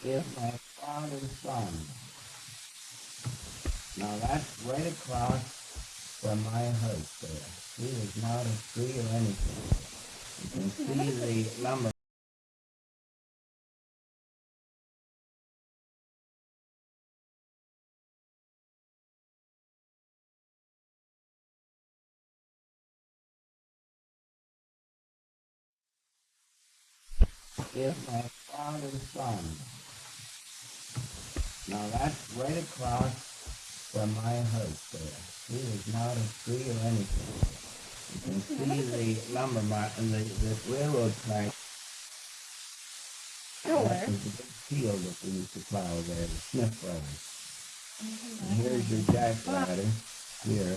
is my father's son. Now that's right across from my house there. See, there's not a tree or anything. You can see the lumber. Is my father's son. Now that's right across from my house there. See, there's not a tree or anything. You can see the lumber and the railroad track. That was a big field that we used to plow there, the Smith Brothers. And here's your jack ladder here,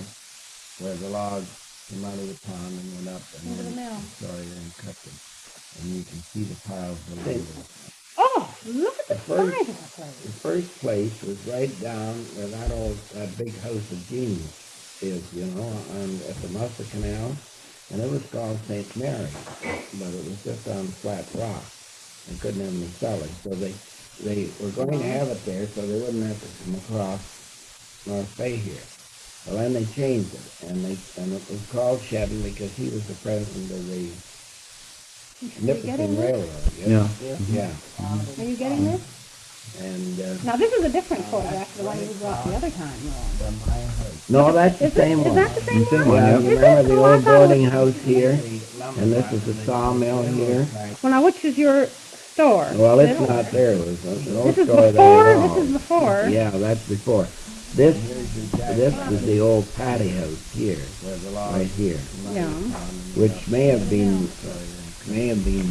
where the logs came out of the pond and went up and then and cut them. And you can see the piles below. Oh, look at the size of the place. The first place was right down where that big house of Jean's is, at the mouth of the canal. And it was called St. Mary, but it was just on flat rock. They couldn't have any cellars, so they were going to have it there so they wouldn't have to come across North Bay here. Well, then they changed it, and it was called Shedden because he was the president of the Nipissing Railroad. Yeah. Yeah. Are you getting this? And now this is a different photograph, the one you brought the other time, from my house. No, that's the same one. Is that the same one? Yeah, you remember the old boarding house here? And this is the sawmill here? Well, now which is your store? Well, it's not there. There's no this is store before, there at all. this is before. Yeah, that's before. This is the old patty house here, right here. Yeah. Which may have been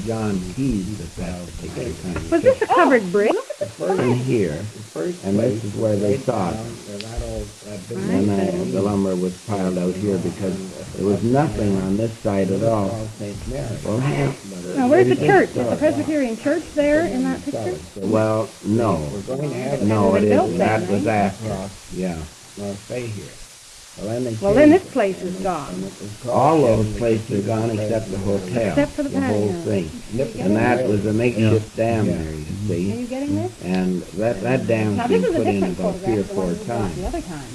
John Keyes at that particular time. Was this a covered brick? In here, and this is where they thought. And the lumber was piled out here because there was nothing on this side at all. Well, now, where's the church? Is the Presbyterian church there in that picture? Well, no. No, it isn't. That was after. Yeah. North Bay here. Well, then this place is gone. All those places are gone except the hotel. Except for the whole patio. thing. And that was a makeshift dam there, you Are see. you getting this? And that dam's Now been this is a put in different about photograph, 3 or the one 4 you brought times. the other time,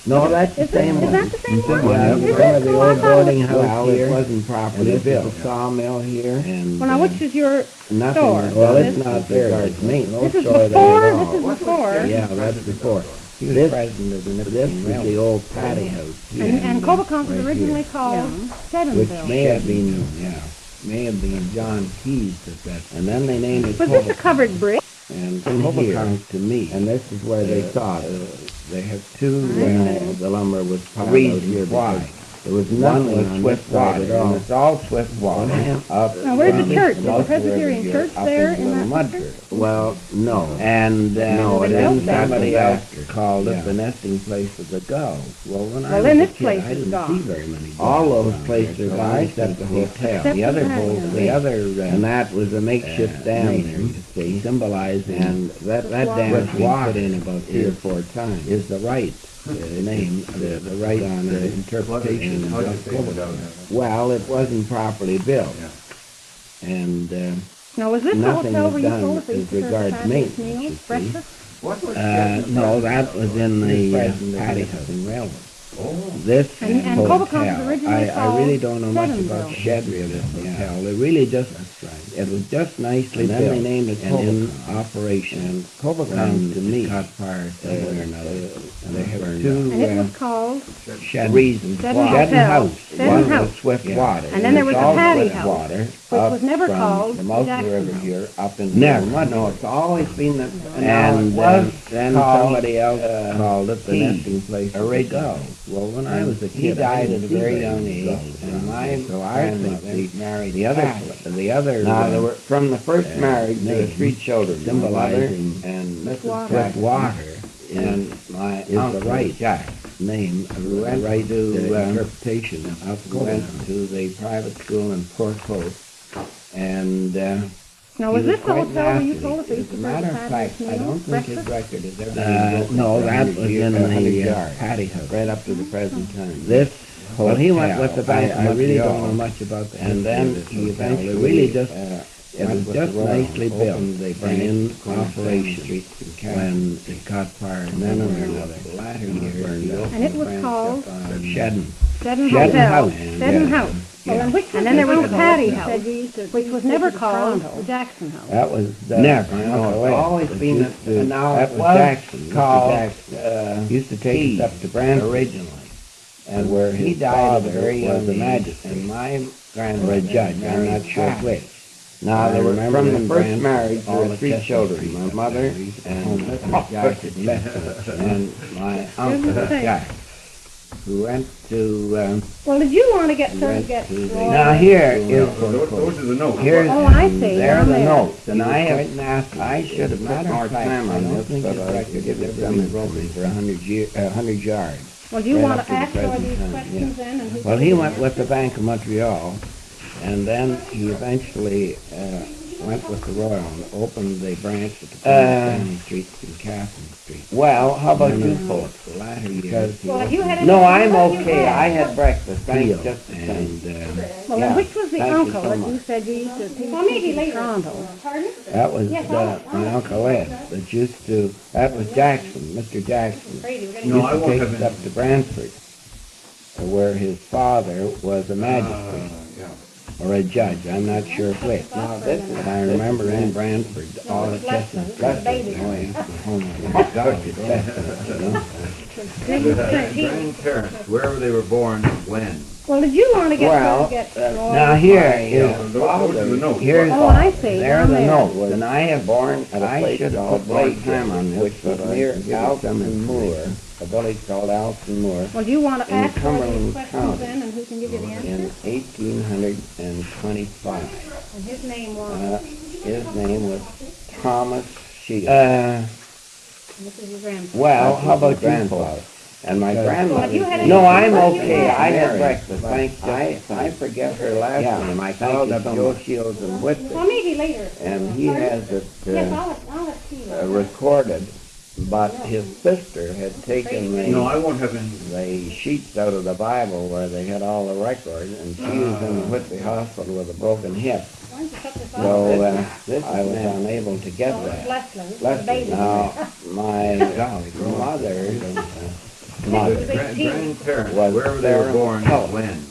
No, that's the Is same one. that the same one? Yeah, Is remember it? the Oh, I old thought it boarding was- house here? It wasn't properly built. This is a sawmill here. And, Well, now which is your nothing. store? Well, This- it's not there. It's me. No This is store there before, at all. this is before. Yeah, that's before. This is the old patty house here. And Cobacon was Right originally here. called Which Steddenville. may have been John Keyes at that. And then they named it Was this a Cobacon. covered brick? And from here to me. And this is where they thought. They have two, the lumber was piled out here because there was nothing on Swift water at all. It's all Swift water. Now, where's the church? Is the Presbyterian church there in that picture? Well, no. And no, it built isn't. that Somebody else called it the nesting place of the gulls. Well, when I was then a this kid, place I is didn't gone. see very many gulls. All those places are gone except the hotel. Except The other the whole, patio. the other, and that was a makeshift dam there, you see, symbolizing, and that dam was put in about 3 or 4 times. Is the right name, the right on interpretation of Cobacon. Well, it wasn't properly built, and Now, was this the nothing hotel was where you done told us that you as served regards fabulous maintenance, you meals, see. breakfast? No, that was in the patty house in Railroad. This And hotel, Cobacon was originally I really don't know much Steddenville. about Shedden, this hotel. They really just, it was just nicely built. And then they named it in operation. And Cobacon to me caught fire somewhere or another. And they have And it two was called, reasons. Shedden why. Hotel. House. Shedden One House. was Swift water. And then there was it's the all patty Swift house, water which up was never from called the mouth of the Jackson river House. here up in never. No, it's always been the and then somebody else called it the nesting place of the gulls. Well, when I was a kid, he died at a very young age, and my so I think married the other. Now there were from the first marriage there were 3 children, symbolizing and Mrs. Swift Water, and my uncle right Jack name who went right to interpretation went to the private school in Port Hope, and now was he this the quite hotel where you nasty. told us that you As a served matter of fabulous fact, I meals, don't think his breakfast? record is ever no, that was in the patty house, right up to the present time. This well, he went with the bank. I really don't know much about that. And then he eventually really just It was just nicely built and in operation when it caught fire. And then in the latter years, And it was called Shedden. Shedden Shedden Hotel. House. Shedden House. Well, and then there was the Patty House, which was never called the Jackson House. That was never. No, it's always been. Now that was Jackson. Called Jackson. Used to take us up to Brantford originally, and where his father was the magistrate, and my grandmother a judge. I'm not sure which. Now, there were, from the first marriage, there were three children, my mother and my uncle, Jack, who went to, Well, did you want to get now here is, Those are the notes. here's, Oh, I see. there are the There. notes, and I should have put more time on this, but I could give it them for 100 yards. Well, do you Right want up to to the ask for present these time, questions then? And who Well, can he give went the with the answers? Bank of Montreal, and then he eventually went with the Royal and opened the branch at the corner of Stanley Street and Catherine Street. Well, how about you folks? The latter years. Well, have you had any? No, I'm what have you okay. had? I had breakfast. Thanks, just the same. Well, yeah, then which was the thank you uncle so that much. you said you used to Well, maybe teach in later. Toronto? Pardon? That was Yes, my Uncle Ed that used to, that was Jackson, Mr. Jackson. Brady, we're gonna Used No, I to won't take have us any. up to Brantford, where his father was a magistrate. Yeah. Or a judge, I'm not sure which. Now, this is, I remember in Brantford, all the chestnuts left going home on the garbage chestnuts, you know. Grandparents, wherever they were born, when. Well, did you want to get Well, Roy? now here those is are the notes. here's, Oh, I see. there are Down the there. notes, and I have born, I should have put more time on this, which was near Alton Moore, a village called Alton Moore, Well, do you want to in ask for these Cumberland questions County. then, and who can give you the in answers? 1825. And his name was, His name was Thomas Shields. this is your grandfather. Well, how about grandfather? And my grandmother. Well, you had any- No, I'm what you okay. had? I had breakfast. Thanks. I forget her last name. I called up Joe Shields and Well, Whitby, maybe later. and he has it Yes, I'll let Steve. recorded. But his sister had taken No, I won't have any. the sheets out of the Bible where they had all the records, and she was in the Whitby hospital with a broken hip. Why don't you cut this off? So I was unable to get Oh, it's that. Leslie, the Leslie. baby. Now, my mother, Grandparents, Was wherever they were there born, help? when.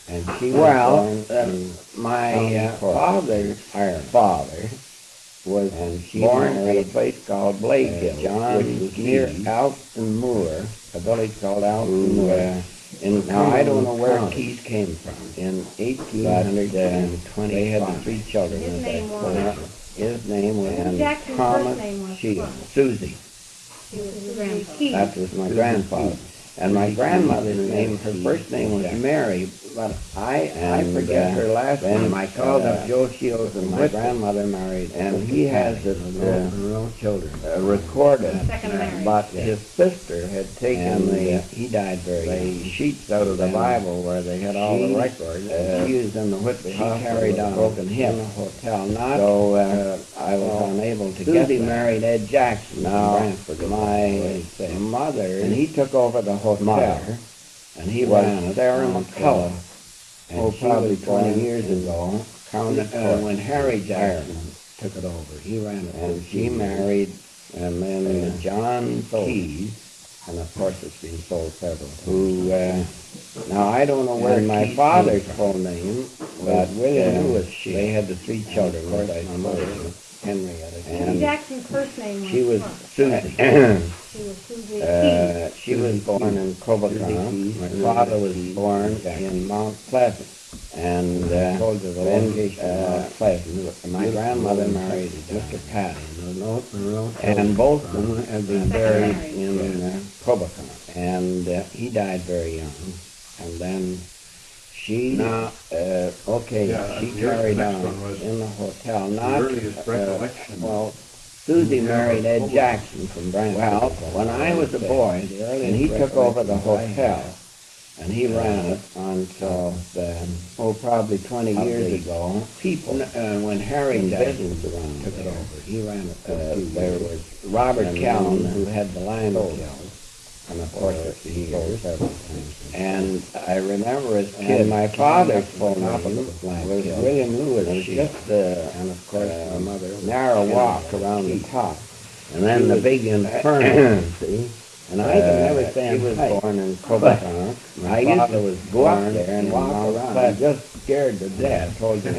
and she was born in my father's father was born at a place called Blake Hill, which was near Alton Moor, a village called Alton Moor. Now, I don't know where Keys came from. In 1820, they had the three children. His as I name was- told you. His name was Jackson's Thomas first name was Shields. what? Susie. He was his grandfather. That was my grandfather. And my grandmother's name, her first name was Mary, but I forget her last name. I called up Joe Shields and my grandmother married, and he has it recorded. Second marriage. But his sister had taken he died the sheets out of the Bible where they had all the records. She was in the Whitby hospital carried on a broken hip in a hotel. So I was unable to get that. Married Ed Jackson. Now, my mother, and he took over the hotel, and he ran it there in McCullough. And probably 20 years ago, when Harry Jackson took it over, he ran it. And she married, and then John Keys, and of course it's been sold several. Who now I don't know where my father's full name, but William Lewis. They had the three children. Of course, my mother, Henrietta, and Jackson's first name was she was what? Susie. She was Susie Keys. She was born in Cobocan. My father was born in Mount Pleasant. And then Pleasant. My grandmother married Mr. Patty. And both of them have been buried in Cobocan. And he died very young. And then she, she carried on in the hotel. Not, earliest recollection. well, Susie married Ed Jackson from Brantford. Well, when I was a boy, and he took over the hotel, and he ran it until, probably 20 years ago. People, when Harry Jackson took it over, he ran it. There was Robert Callan, who had the line kills, and of course he goes several times. And I remember as a kid, my father's full name was William Lewis. Just and of course my mother narrow walk around the top, and then the big inferno. See. And I can never stand. He was born in Copenhagen. I used to go up there and walk around. I just scared to death. Told you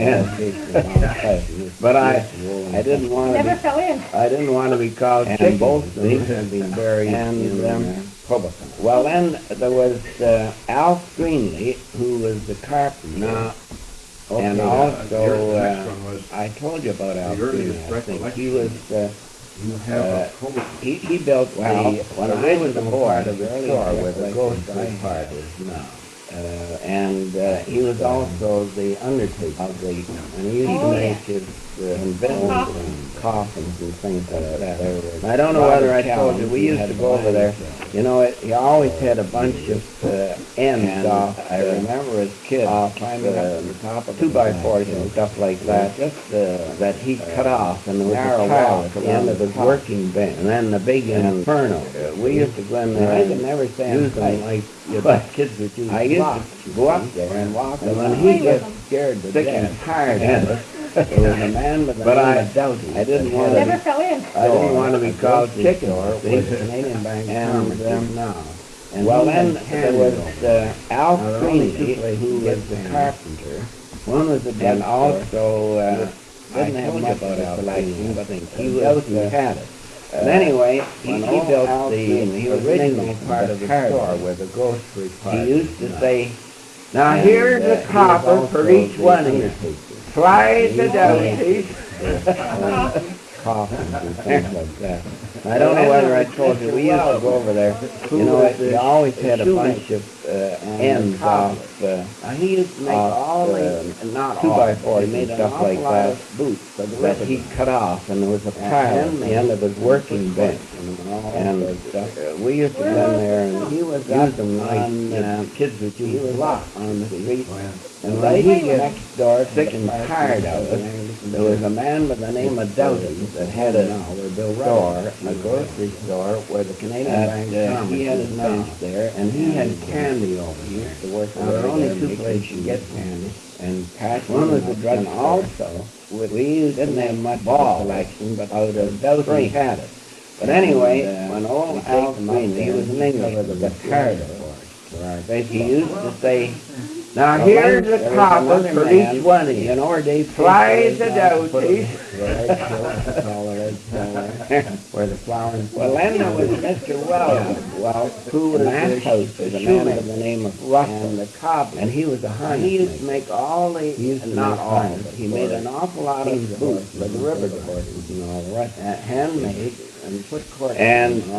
but I didn't want to. Never fell in. I didn't want to be called chicken. Both of these had been buried in Copenhagen. Well, then there was Alf Greenlee, who was the carpenter. And also, I told you about Alf Greenlee. I think he was. You have he built when I was a boy of the store where the ghost part is now. And he was also the undertaker of the, and he used to make his inventions and coffins and things like that. I don't know whether I told you, we used to go over there. You know, he always had a bunch of ends off. I remember as kids climbing up to the top of 2x4s and stuff like that, just that he cut off, and there was a tile at the end of his working bench, and then the big inferno. We used to go in there. I could never stand like kids that used I used to go up there and walk, and when he gets scared to death and tired of it, there was a man with the name of Doughty. I didn't want to. Never fell in. I didn't want to be called chicken or with the Canadian Bank and now. And well, then there was Alf Greenlee, who was the carpenter. One was the and also didn't have much about Alf Greenlee, but he was who had it. And anyway, he built the original part of the store where the grocery part. He used to say, "Now here's a copper for each one of you. Fly to Doughty." Coffins and things like that. I don't know whether I told you, we used to go over there. You know, you always had a bunch of ends off. He used to make all the, not 2x4s and stuff like that, boots that he cut off, and there was a pile at the end of his working bench. And we used to go in there, and he was using like kids that you was locked on the street. And when he got next door, sick and tired of it, there was a man by the name of Doughty that had a store, a grocery store, where the Canadian Bank, he had his bench there, and he had candy over here. Now, there are only two places you get candy, and one was the drug store. Also, we didn't have much ball selection, but out of Doughty had it. But anyway, when old Alf Greenlee, he was an English, was a carter for us. He used to say, "Now here's a copper for each one of you. Fly to Doughty." Where the flowers. Well, then there was Mr. Wells, who was the house, was a man by the name of Russell, and the cobbler, and he was a harness. He used to make all the, not all, but he made an awful lot of boots for the river horses and all the rest, handmade. And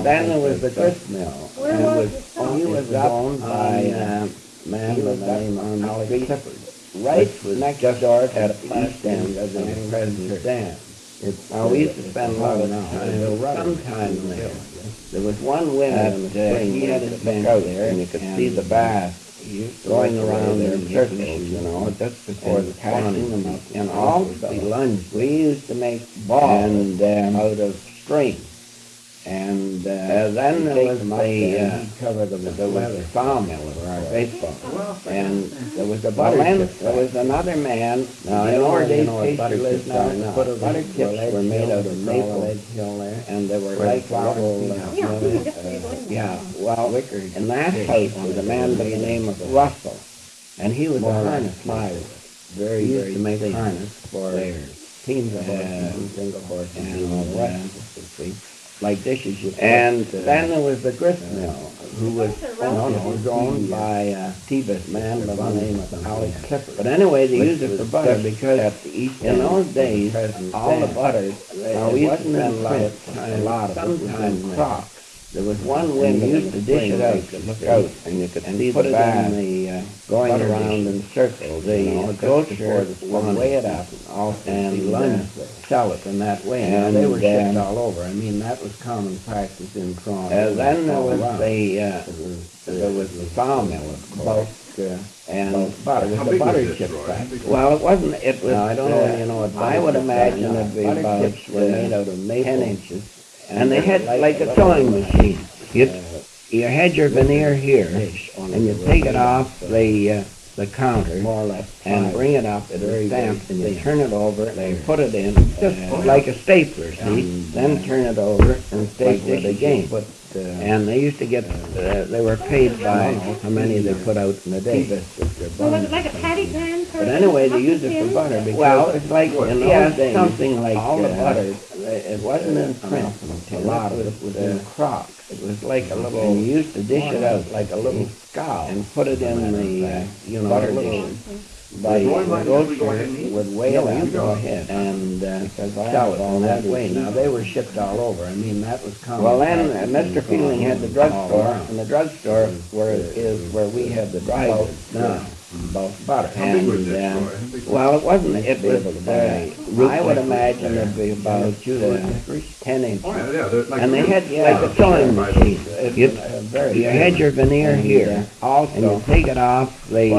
then there was the grist mill, and he was owned by a man by the name of Alex Clifford, right next door to the east end of the present stand. Now, we used to spend a lot of time, sometime there. There was one winter in the spring, he had his bench out there, and you could see the bass going around in circles, you know, just before the catching them up. And also, lunge, we used to make balls out of string. And then there was the sawmill of our baseball, and there was a butter chip. There was another man. Now in our days, butter chips butter chips were made out of maple, and they were like wicker. In that house was a man by the name of Russell, and he was a harness flyer. He used to make harness for teams of horses and single horses and all the rest. Like dishes you put, and then there was the grist mill, who was owned by T-Bus man by the name of Alex Clifford. But anyway, they used it for butter because in those days, all the butter, we used to spend a lot of sometimes crops. There was one wind that used to dish it out to look out, and you could see the bass going around in circles. The grocer would weigh it up and lunge sell it in that way. And they were shipped all over. I mean, that was common practice in Toronto. Then there was the sawmill, of course. And butter. It was a butter chip factory. Well, it wasn't. It was. I don't know. You know, I would imagine it'd be about made out of 10 inches. And they had like a sewing machine. you had your veneer here, and you take it off the counter, more or less, and bring it up, it is stamped, and you turn it over, and put it in, just like a stapler, see? Then turn it over and staple it again. And they used to get, they were paid by how many they put out in a day. So was it like a patty pan for? But anyway, they used it for butter because, well, it's like in those days, something like all the butter. It wasn't in print. A lot of it was in crocks. It was like a little. And you used to dish it out like a little scowl and put it in the butter dishes. The grocer would weigh it out, go ahead, and sell it all that way. Now, they were shipped all over. I mean, that was common. Well, then, Mr. Fielding had the drugstore, and the drugstore is where we have the dry goods now. Bulk butter. And, well, it wasn't, it was, I would imagine it'd be about 10 inches. And they had like a sewing machine. You had your veneer here, also, and you take it off the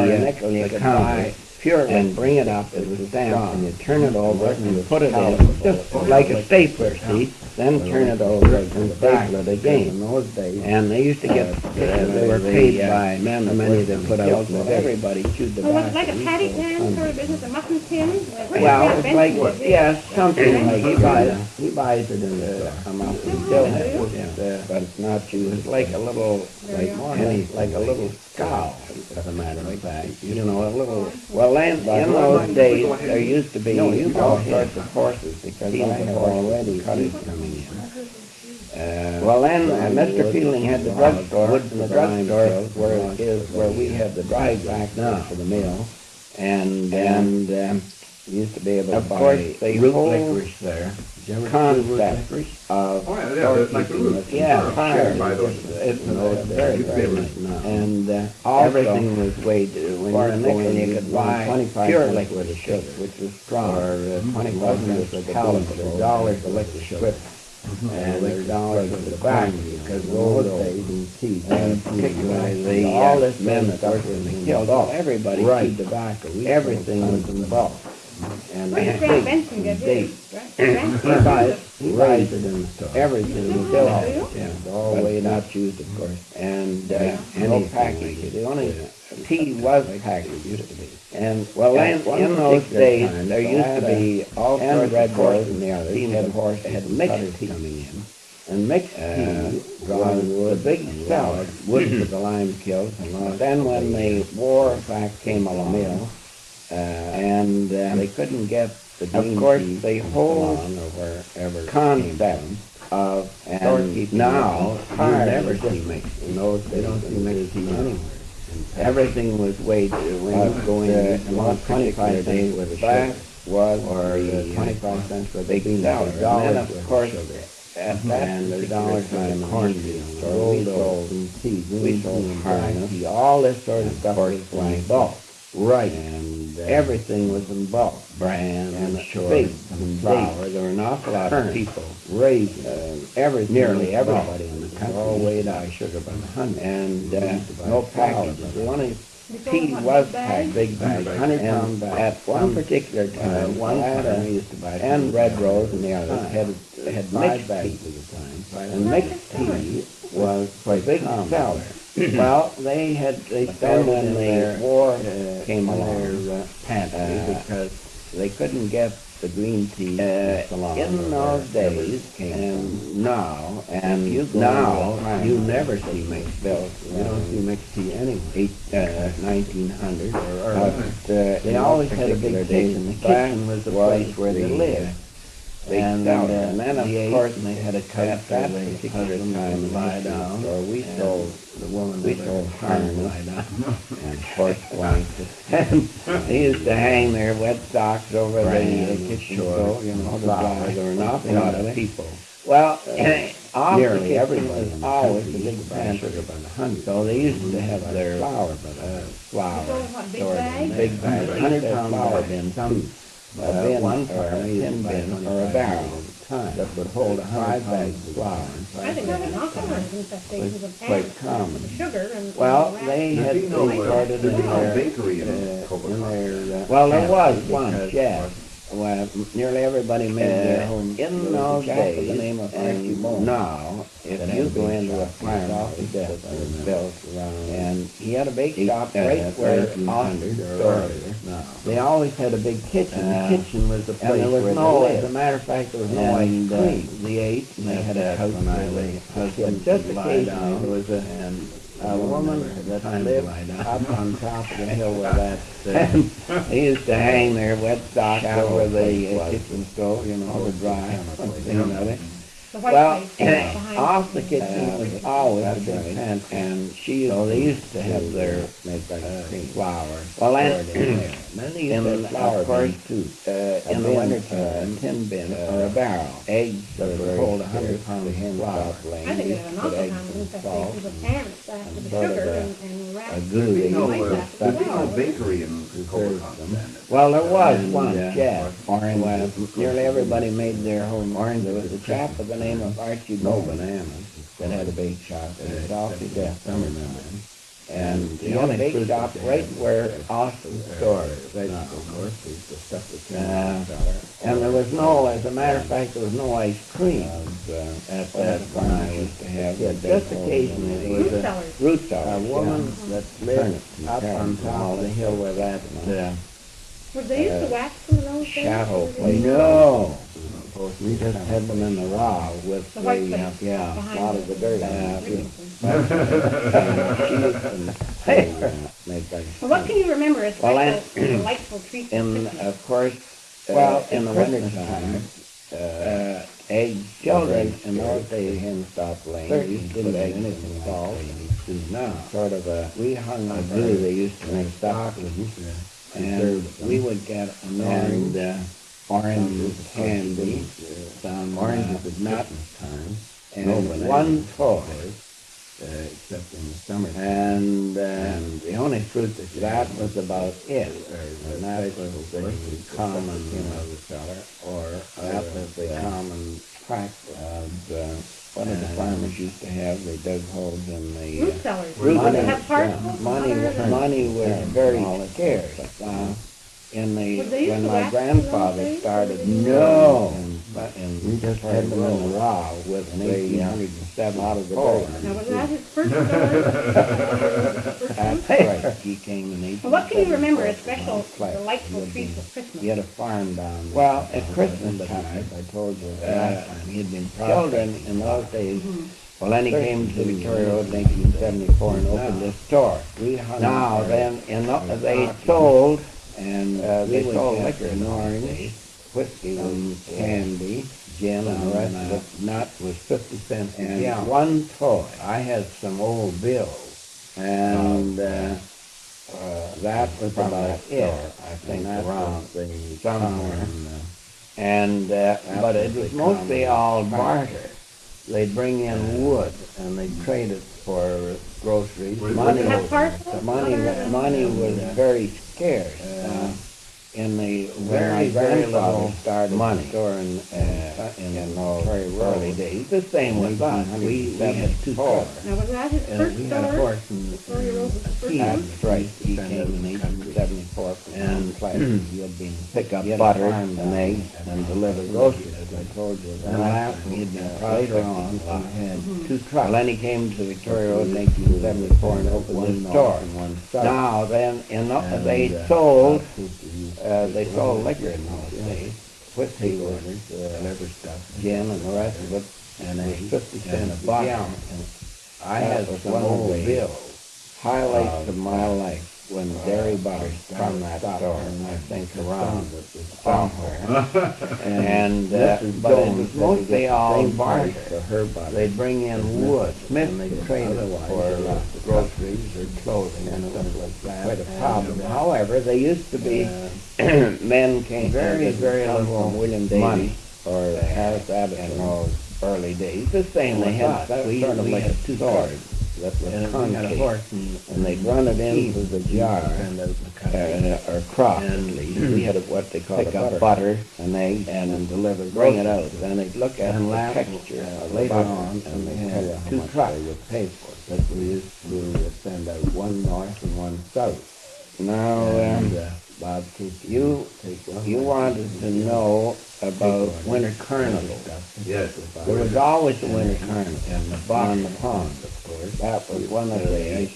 counter, and bring it up, it was stamped, and you turn it over, and you put it in, just like a stapler, see? Then turn it over and staple it again. In those days. And they used to get, they were paid by men, how many they put out, and everybody chewed the back. Was it like a patty pan for a business, a muffin tin? Well, it's like, yes, something like, he buys it in the amount, he still has it, but it's not used. It's like a little, like a little scowl, as a matter of fact. You know, a little, well, in those days, there used to be all sorts of horses, because I have already cutters coming in. Well, then, Mr. Fielding had the drugstore, and the drugstore is where we have the dry back now for the mill, and used to be able to buy root licorice there. Concept of it's very, very nice now. And everything was weighed, when you could buy 25 liquid of sugar, which was strong, or 25 cents a caliber, $1 a liquid sugar. And there's dollars in the back, because those days in tea, and particularly all this men that worked in the killed off, everybody chewed tobacco, everything was in bulk. And Where's Grant Benson get his? he buys it in the store. Everything is still all the way not used, of course. And no package. The only tea was packaged, used to be. And well, in those days, there used to be all sorts of red horses and the others. Had mixed tea coming in. And mixed tea was the big seller, wood for the lime kilns. Then when the war fact came on the mill, and they couldn't get the green tea. Of course, the whole concept of, and now, you never see mixed. In those days, they don't see mixed tea anywhere. Everything was weighed, when you go in, about 25 days with the black was, or 25 cents for the bean seller. And then, of course, at that and the dollar time cornfield, or we sold tea, we sold harness, all this sort of stuff was in bulk. Right. And everything was in bulk. Bran and figs and flour. There were an awful lot of people raised nearly everybody in the country. All weighed out sugar by the hundred. And no packages. The only tea was packed, big bags, 100-pound bags. At one particular time, one farmer used to buy, and Red Rose and the others had mixed tea. And mixed tea was a big seller. Well, they spent when the war came along, pantry, because they couldn't get the green tea in those days, and now, you never see mixed bills. You don't see mixed tea anywhere. 1900, they always had a big kitchen. The kitchen was the place where they lived. And then, of course, they had a cut at that particular time, lie down, or we sold harness and horse blankets. And they used to hang their wet socks over the kitchen stove, there were an awful lot of people. Well, nearly everybody was always a big fan sugar by the hundred. So they used to have their flour stored in big bags, 100-pound flour bins, one farm used bin or a barrel that would hold 100 bags of flour. I think that's an awful lot of infestations of quite common. Sugar and. Well, they started in their, well, there was one, yes. well, nearly everybody made their home in those days. The name of Archie Bowman. Now, if you go into a farmhouse that was built around, and he had a bake shop right where Austin store. They always had a big kitchen. The kitchen was the place and there was where no, as a matter of fact, there was no ice cream. They ate, and they had a couch where they husband just occasionally there was a woman that lived up on top of the hill where that they used to hang their wet socks over the kitchen stove, you know, to dry. Well, off the kitchen was always a big pan, and they used to have their flour. Well, and then they used to have flour, of course, too. In the wintertime, a tin bin or a barrel. Eggs that would hold 100 pounds of flour. I think they have an awful time of infestation with the pan stacked with the sugar and wrapped. A glue they There'd be no bakery in Colbert. Well, there was one, yes. Orange. Nearly everybody made their home orange. There was a chap with the name of Archie Bowman that had a bake shop. It was off to death, I remember. And he had a bake shop right where Austin store is. And there was no, as a matter of fact, there was no ice cream at that farm I used to have. Just occasionally there was a root cellar, a woman that lived up on top of the hill where that Was they used to wax them in those days? shadow place. No. We just had them in the raw with The white the, place a behind lot of the dirt. Well, what can you remember as Well, special, delightful treats? And of course, in the wintertime, children in those days hadn't stopped laying. They used to put eggs in the salt. Now, sort of we hung on glue. They used to make stockings, and we would get orange candy, some oranges at nut time, and one toy, except in the summer. And the only fruit that was about it. And that was the common, or that was the common practice of what did the farmers used to have? They dug holes in the Root cellars. Money, They have parcels. money was very scarce. When my grandfather started, we just had them in the raw with an 1807 out of the dirt. Now, was that his first That's right. He came in 18. Well, what can you remember as special, delightful treats of Christmas? He had a farm down there. Well, at Christmas time, I told you last time, he had been children in those days. Well, then he came to Victoria Road in 1874 and opened this store. Now, then, they sold. And they sold liquor in orange, whiskey, and candy, gin, and the rest of it. Nut was 50 cents a gallon. One toy. I had some old bills, and that was about it. I think around somewhere. And but it was mostly all barter. They'd bring in wood, and they'd trade it for groceries. Money was very scarce. When my grandfather started the store in very early days, the same with us. We had two cars. Now, was that his first We had a store? horse and Victoria Road was the first one? that's right. He came in 1874 and he had been pick up butter and eggs and deliver groceries, as I told you. And he had been later on, he had two trucks. Well, then he came to Victoria Road in 1874 and opened his store. Now, then, they sold liquor in those days. Whiskey was gin and the rest of it, and a 50 cent a gallon. I had some old bills. Highlights of my life when dairy bars from that store, I think around somewhere. And but it was mostly all barter. They'd bring in wood, and they'd trade it for groceries or clothing and stuff like that. Quite a problem. However, they used to be men came very little from William Davies or Harris Abbott in those early days. The same they had. We had two swords. That was concave, and they'd run it into the jar, or crop at least. We had what they call butter and eggs, and bring it out. Then they'd look at the texture later on, and they had two trucks they would pay for it. That we used to send out one north and one south. Now, Bob Kinky. You wanted to know about winter carnival. Yes. There was always a winter carnival on the pond, of course. That was one of the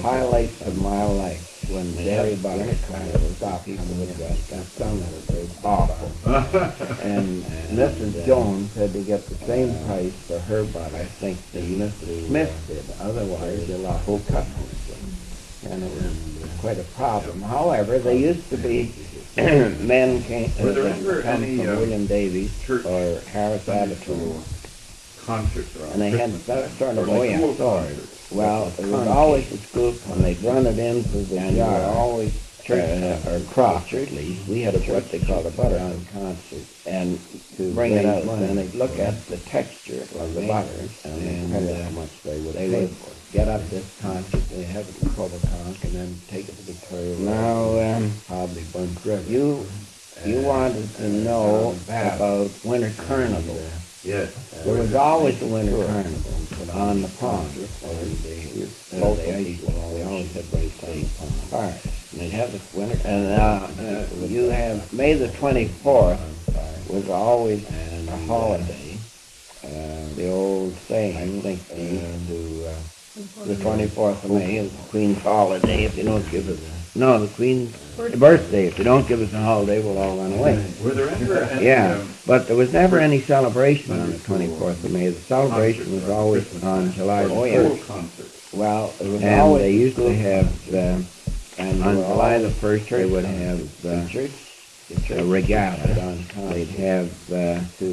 highlights of my life. When everybody stopped coming dressed up, some of it was awful. And Mrs. Jones had to get the same price for her butt, I think, that Mrs. Smith did. Otherwise, they lost whole customers. And it was quite a problem. However, there used to be men came Were there that ever come any, from William Davies church or Harris Sunday Attitude, school concerts around and they had Christmas that time? sort of Or like way school outside. concerts? Well, it was always a school, and they'd run it into the yard. Always church or cross, at least. We had what they called a butter concert, and to bring it out, and they'd look at the texture of the butter, and how much they would pay for it. Get up this concert, they have it in Coboconk, and then take it to Victoria. Now, probably Burnt River. You wanted to know about winter carnival. Yes. There was always a winter carnival on the pond. They always had very clean pond. And they'd have the winter, and you have May the 24th was always a holiday. The old saying, I think they used to, the 24th of May is the Queen's holiday. If you don't give us, no, the Queen's birthday. If you don't give us a holiday, we'll all run away. Were there ever any, Yeah, but there was never any celebration on the 24th of May. The celebration was always on July the 1st. concerts? Well, it was always, they used to have, and on July the 1st, they would have a regatta. They'd have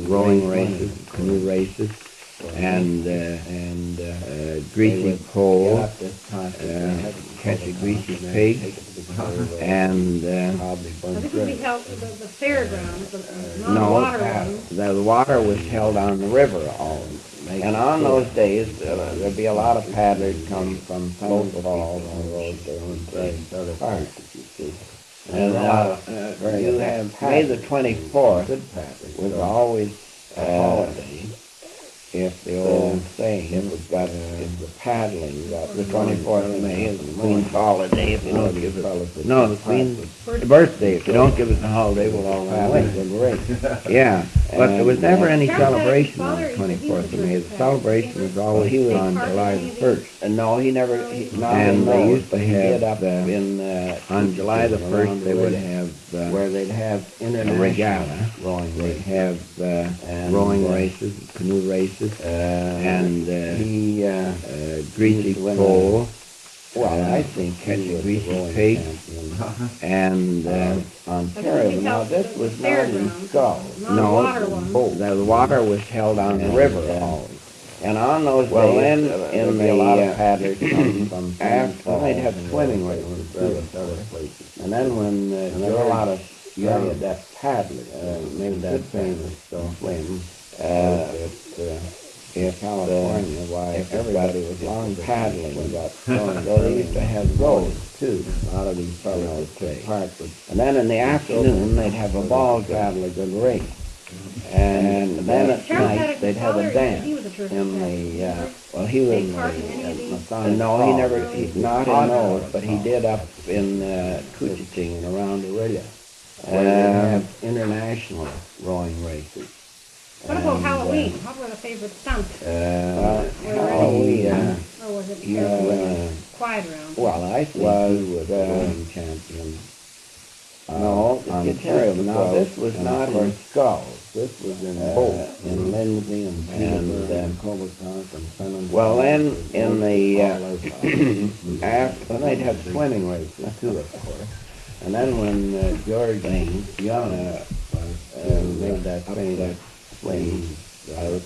rowing races, canoe races, and greasy pole, catch a greasy pig, and This would be held at the fairgrounds, not the no, water ones. the water was held on the river always. And on those days, there'd be a lot of paddlers come from South Falls and roads there and other parts, you see. And you have May the 24th was always a holiday. If the old saying, if the paddling, the 24th of May is the Queen's holiday, if you don't give us, no, the Queen's birthday, if you don't give us a holiday, we'll all run away. Yeah, but there was never any celebration on the 24th of May. The celebration was always on July the 1st. And no, he never, and they used to have, on July the 1st, they would have, where they'd have international regatta, they'd have rowing races, canoe races, and greasy pole. Well, I think catch a greasy pig, and Ontario. Now this was not in Skulls. No, the water was held on the river always. And on those days, in the a lot of paddlers from after they'd have swimming races other places. And then when there were a lot of young that paddlers, maybe that famous swim, in California, why everybody was long paddling and got thrown. So they used to have those too. A lot of these fellows would take part. And then in the afternoon, they'd have a ball paddle, a good race. And then at night, they'd have a dance in the, well, he was in the Masonic No, he never, not in those, but he did up in Couchiching and around Aurelia. Where they have international rowing races. What about Halloween? What were the favorite stunts? Halloween, Or was it quiet around? well, I think he was rowing champion. No, Ontario. Now, this was not in Skulls. This was in both, in Lindsay and Coboconk and San. Well, then, in the, after, they'd have swimming races too, of course. And then when George Young made that famous swing out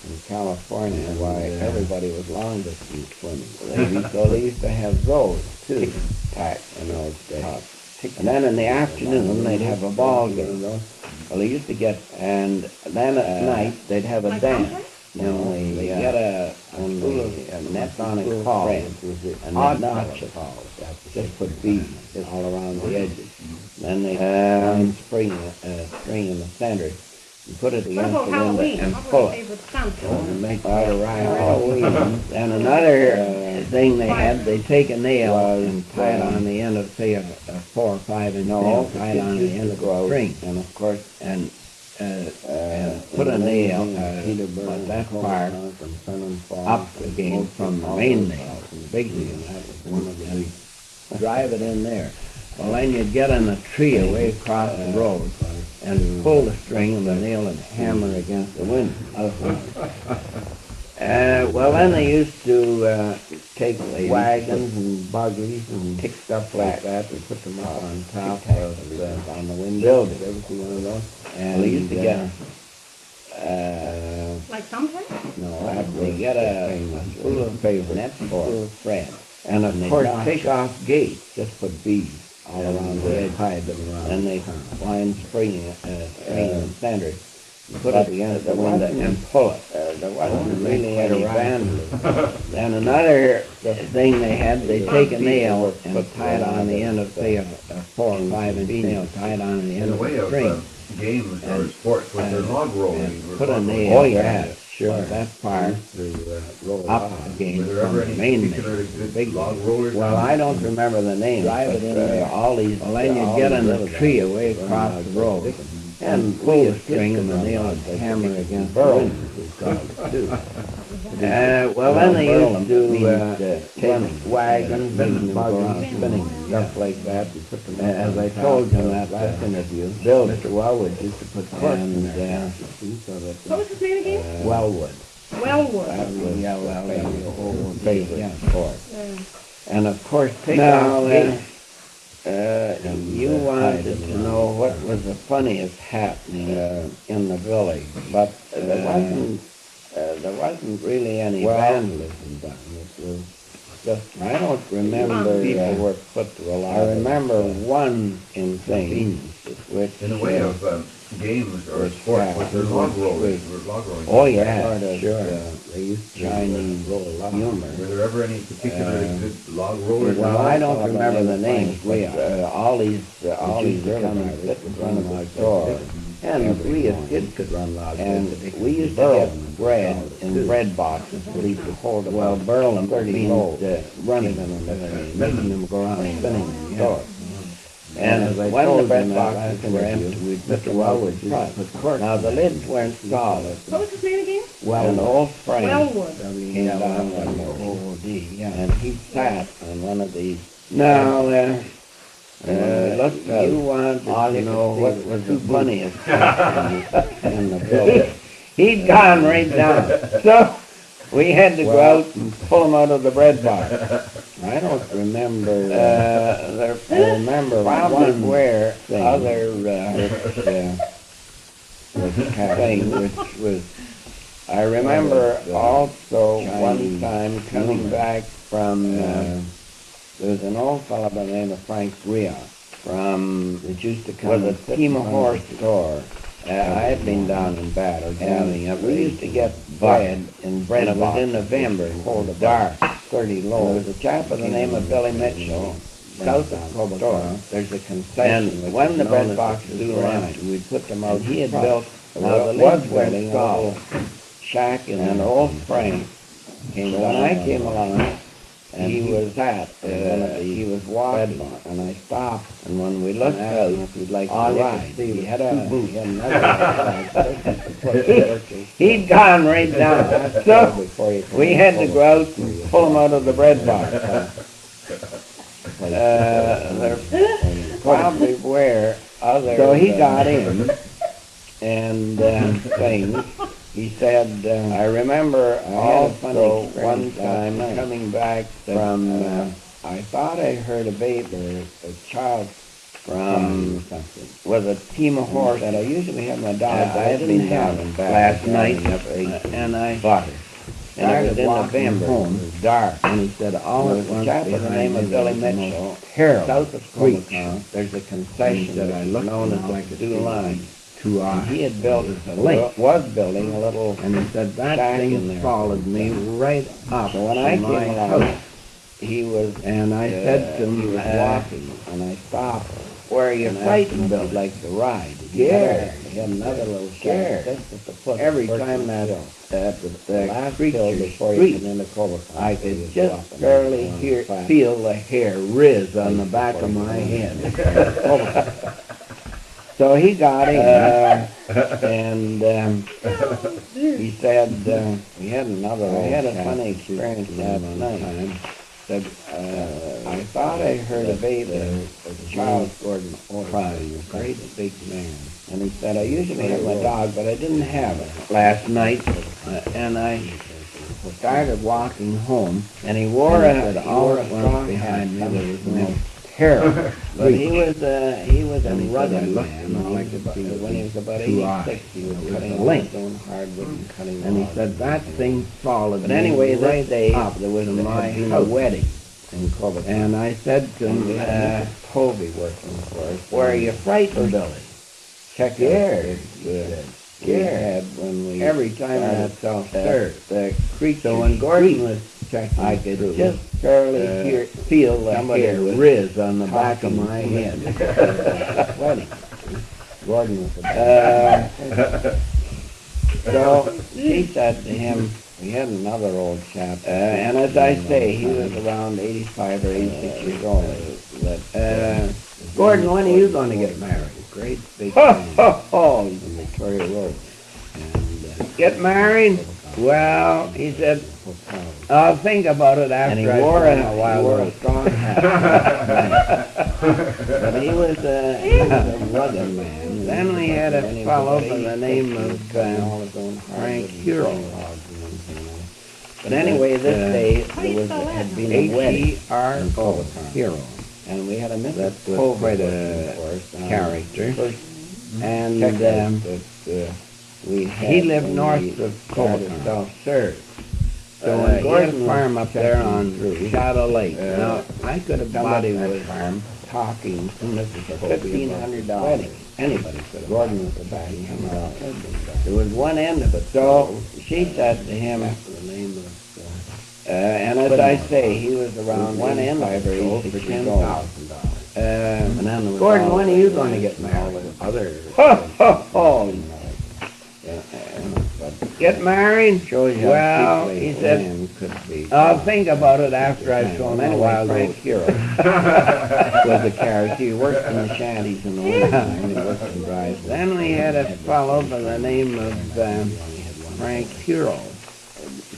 in California, why everybody was long distance swimming. So they used to have those too, in those days. And then in the afternoon, they'd have a ball game. Well, they used to get, and then at night, they'd have a dance. You know, they get a net on a call, and they'd notch it, just put beads all around the edges. Then they string in the center, You put it What against about the window Halloween? and What pull was it. your favorite stunt? And make quite a ride Halloween. And another thing they had, they take a nail and tie it on the end of, say, a 4 or 5 inch nail, tie it on the end of the string. And of course, and put a nail, but that part up again from the main nail, from the big nail, and drive it in there. Well, then you'd get in a tree away across the road and pull the string and the nail and hammer against the window. Well, then they used to take wagons and buggies and take stuff like that and put them up on top of on the window. Did ever see one of those? And they used to get Like sometimes? no, they get a full of net full of thread, and of course take off gates, just put beads all around the edge, tied them around, and they wind spring in the center. Put it against the window and pull it. There wasn't really any vandalism. And another thing they had, they take a nail and tie it on the end of, say, a 4 or 5 inch nail, tie it on the In end a of way the of string. games or sports with their log rolling. And put a nail. Oh yeah, sure. That part up again Were there from ever the any main particular nail. good Big log rollers? Well, I don't remember the name. Drive it in there. All these. Well, then you get in the tree away across the road and pull the string and the nail and hammer against the window. Well, then they used to take wagons and buggies, spinning stuff like that. As I told you in that last interview, Bill, Mr. Wellwood used to put cork in there. What was his name again? Wellwood. Wellwood. That was, yeah, well, the whole favorite cork. Uh, And of course, take off you wanted to know what was the funniest happening in the village, but there wasn't really any vandalism done. It was just, I don't remember people were put to a lot. I remember one thing, which In a way of games or sports with their log rollers. oh yeah, sure. They used Chinese humor. Were there ever any particularly good log rollers? Well, I don't remember the names, but all these used to come and sit in front of my store. And we as kids could run logs. And we used to get bread in bread boxes. We used to hold them. Well, burl them means running them and making them go around spinning in the store. And when the bread boxes were empty, we'd Mr. Wellwood used to put cork. Now, the lids weren't solid. What was his name again? Well, an old friend Wellwood. came down from the OOD, and he sat on one of these. Now, you wanted to know what was the funniest in the village. He'd gone right down. So we had to go out and pull him out of the bread box. I don't remember. I remember one where other thing, which was. I remember also one time coming back from. There was an old fellow by the name of Frank Ria from it used to come with a team of horse store. I had been down in battle gathering up. We used to get bread in bread boxes. It was in November, hold a dark, 30 low. There was a chap by the name of Billy Mitchell, south of Cobble. There's a concession. And when the bread boxes were empty, we'd put them out. He had built, now the lids were a little shack in an old frame. So when I came along, and he was he was walking, and I stopped, and when we looked out, he'd like to ride. He had he'd gone right down, so we had to go out and pull him out of the bread box. There probably were other. So he got in, and things. He said, I remember also one time coming back from, I thought I heard a baby, a child from, with a team of horse, and I usually have my dog. I had been down and back last night, and I bought it. And it was in November, home. It was dark, and he said, all at once, chap by the name of Billy Mitchell, south of Comican, there's a concession that I known as the two lines. He had built was building a little, and he said that thing followed me right up. So when I came along, he was, and I said to him, he was walking, and I stopped. Where are you frightened, Bill? Like the ride? Yeah. We had another little scare. Every time that the creature shrieked, I could just barely feel the hair riz on the back of my head. So he got him, and he said, we had another. I had a funny experience last night. Said, I thought I heard a baby, a child Gordon crying, a great big man. And he said, I usually have my dog, but I didn't have it last night. And I started walking home, and he wore a strong behind me. There was no terror. But he was a rugged man. When he was about 86, he was cutting his hardwood cutting. And he said, that thing followed. But anyway, that day, there was a wedding. And I said to him, Toby working for us, where are you frightened, Billy? Check scared. Scared when we every time that self-stirred the creature. So when Gordon was checking, I could just barely feel the hair riz on the back of my head. Wedding. Gordon was so she said to him, we had another old chap, and as I say, he was around 85 or 86 years old. Gordon, when are you going to get married? Great big man. He's in Victoria Road. And get married? Well, he said, I'll think about it after. And he wore a strong hat. But he was a rugged man. Then we had a fellow by the name of Frank Hero. But anyway, this day had been a wedding. H-E-R-O, Hero. And we had a Mrs. Cole, quite a character. And he lived north of Coboton. So when Gordon farm up there on Shadow Lake. Now, I could have bought him a farm talking to Mrs. $1,500. Anybody could have. Gordon was the back. There was one end of it. So she said to him, and as I say, he was around one end of it for $10,000. Gordon, when are you going to get married? Get married? Well, he said, I'll think about it after I've shown him a wild old hero. Was a character. He worked in the shanties in the wintertime. He worked in drives. Then we had a fellow by the name of Frank Hero.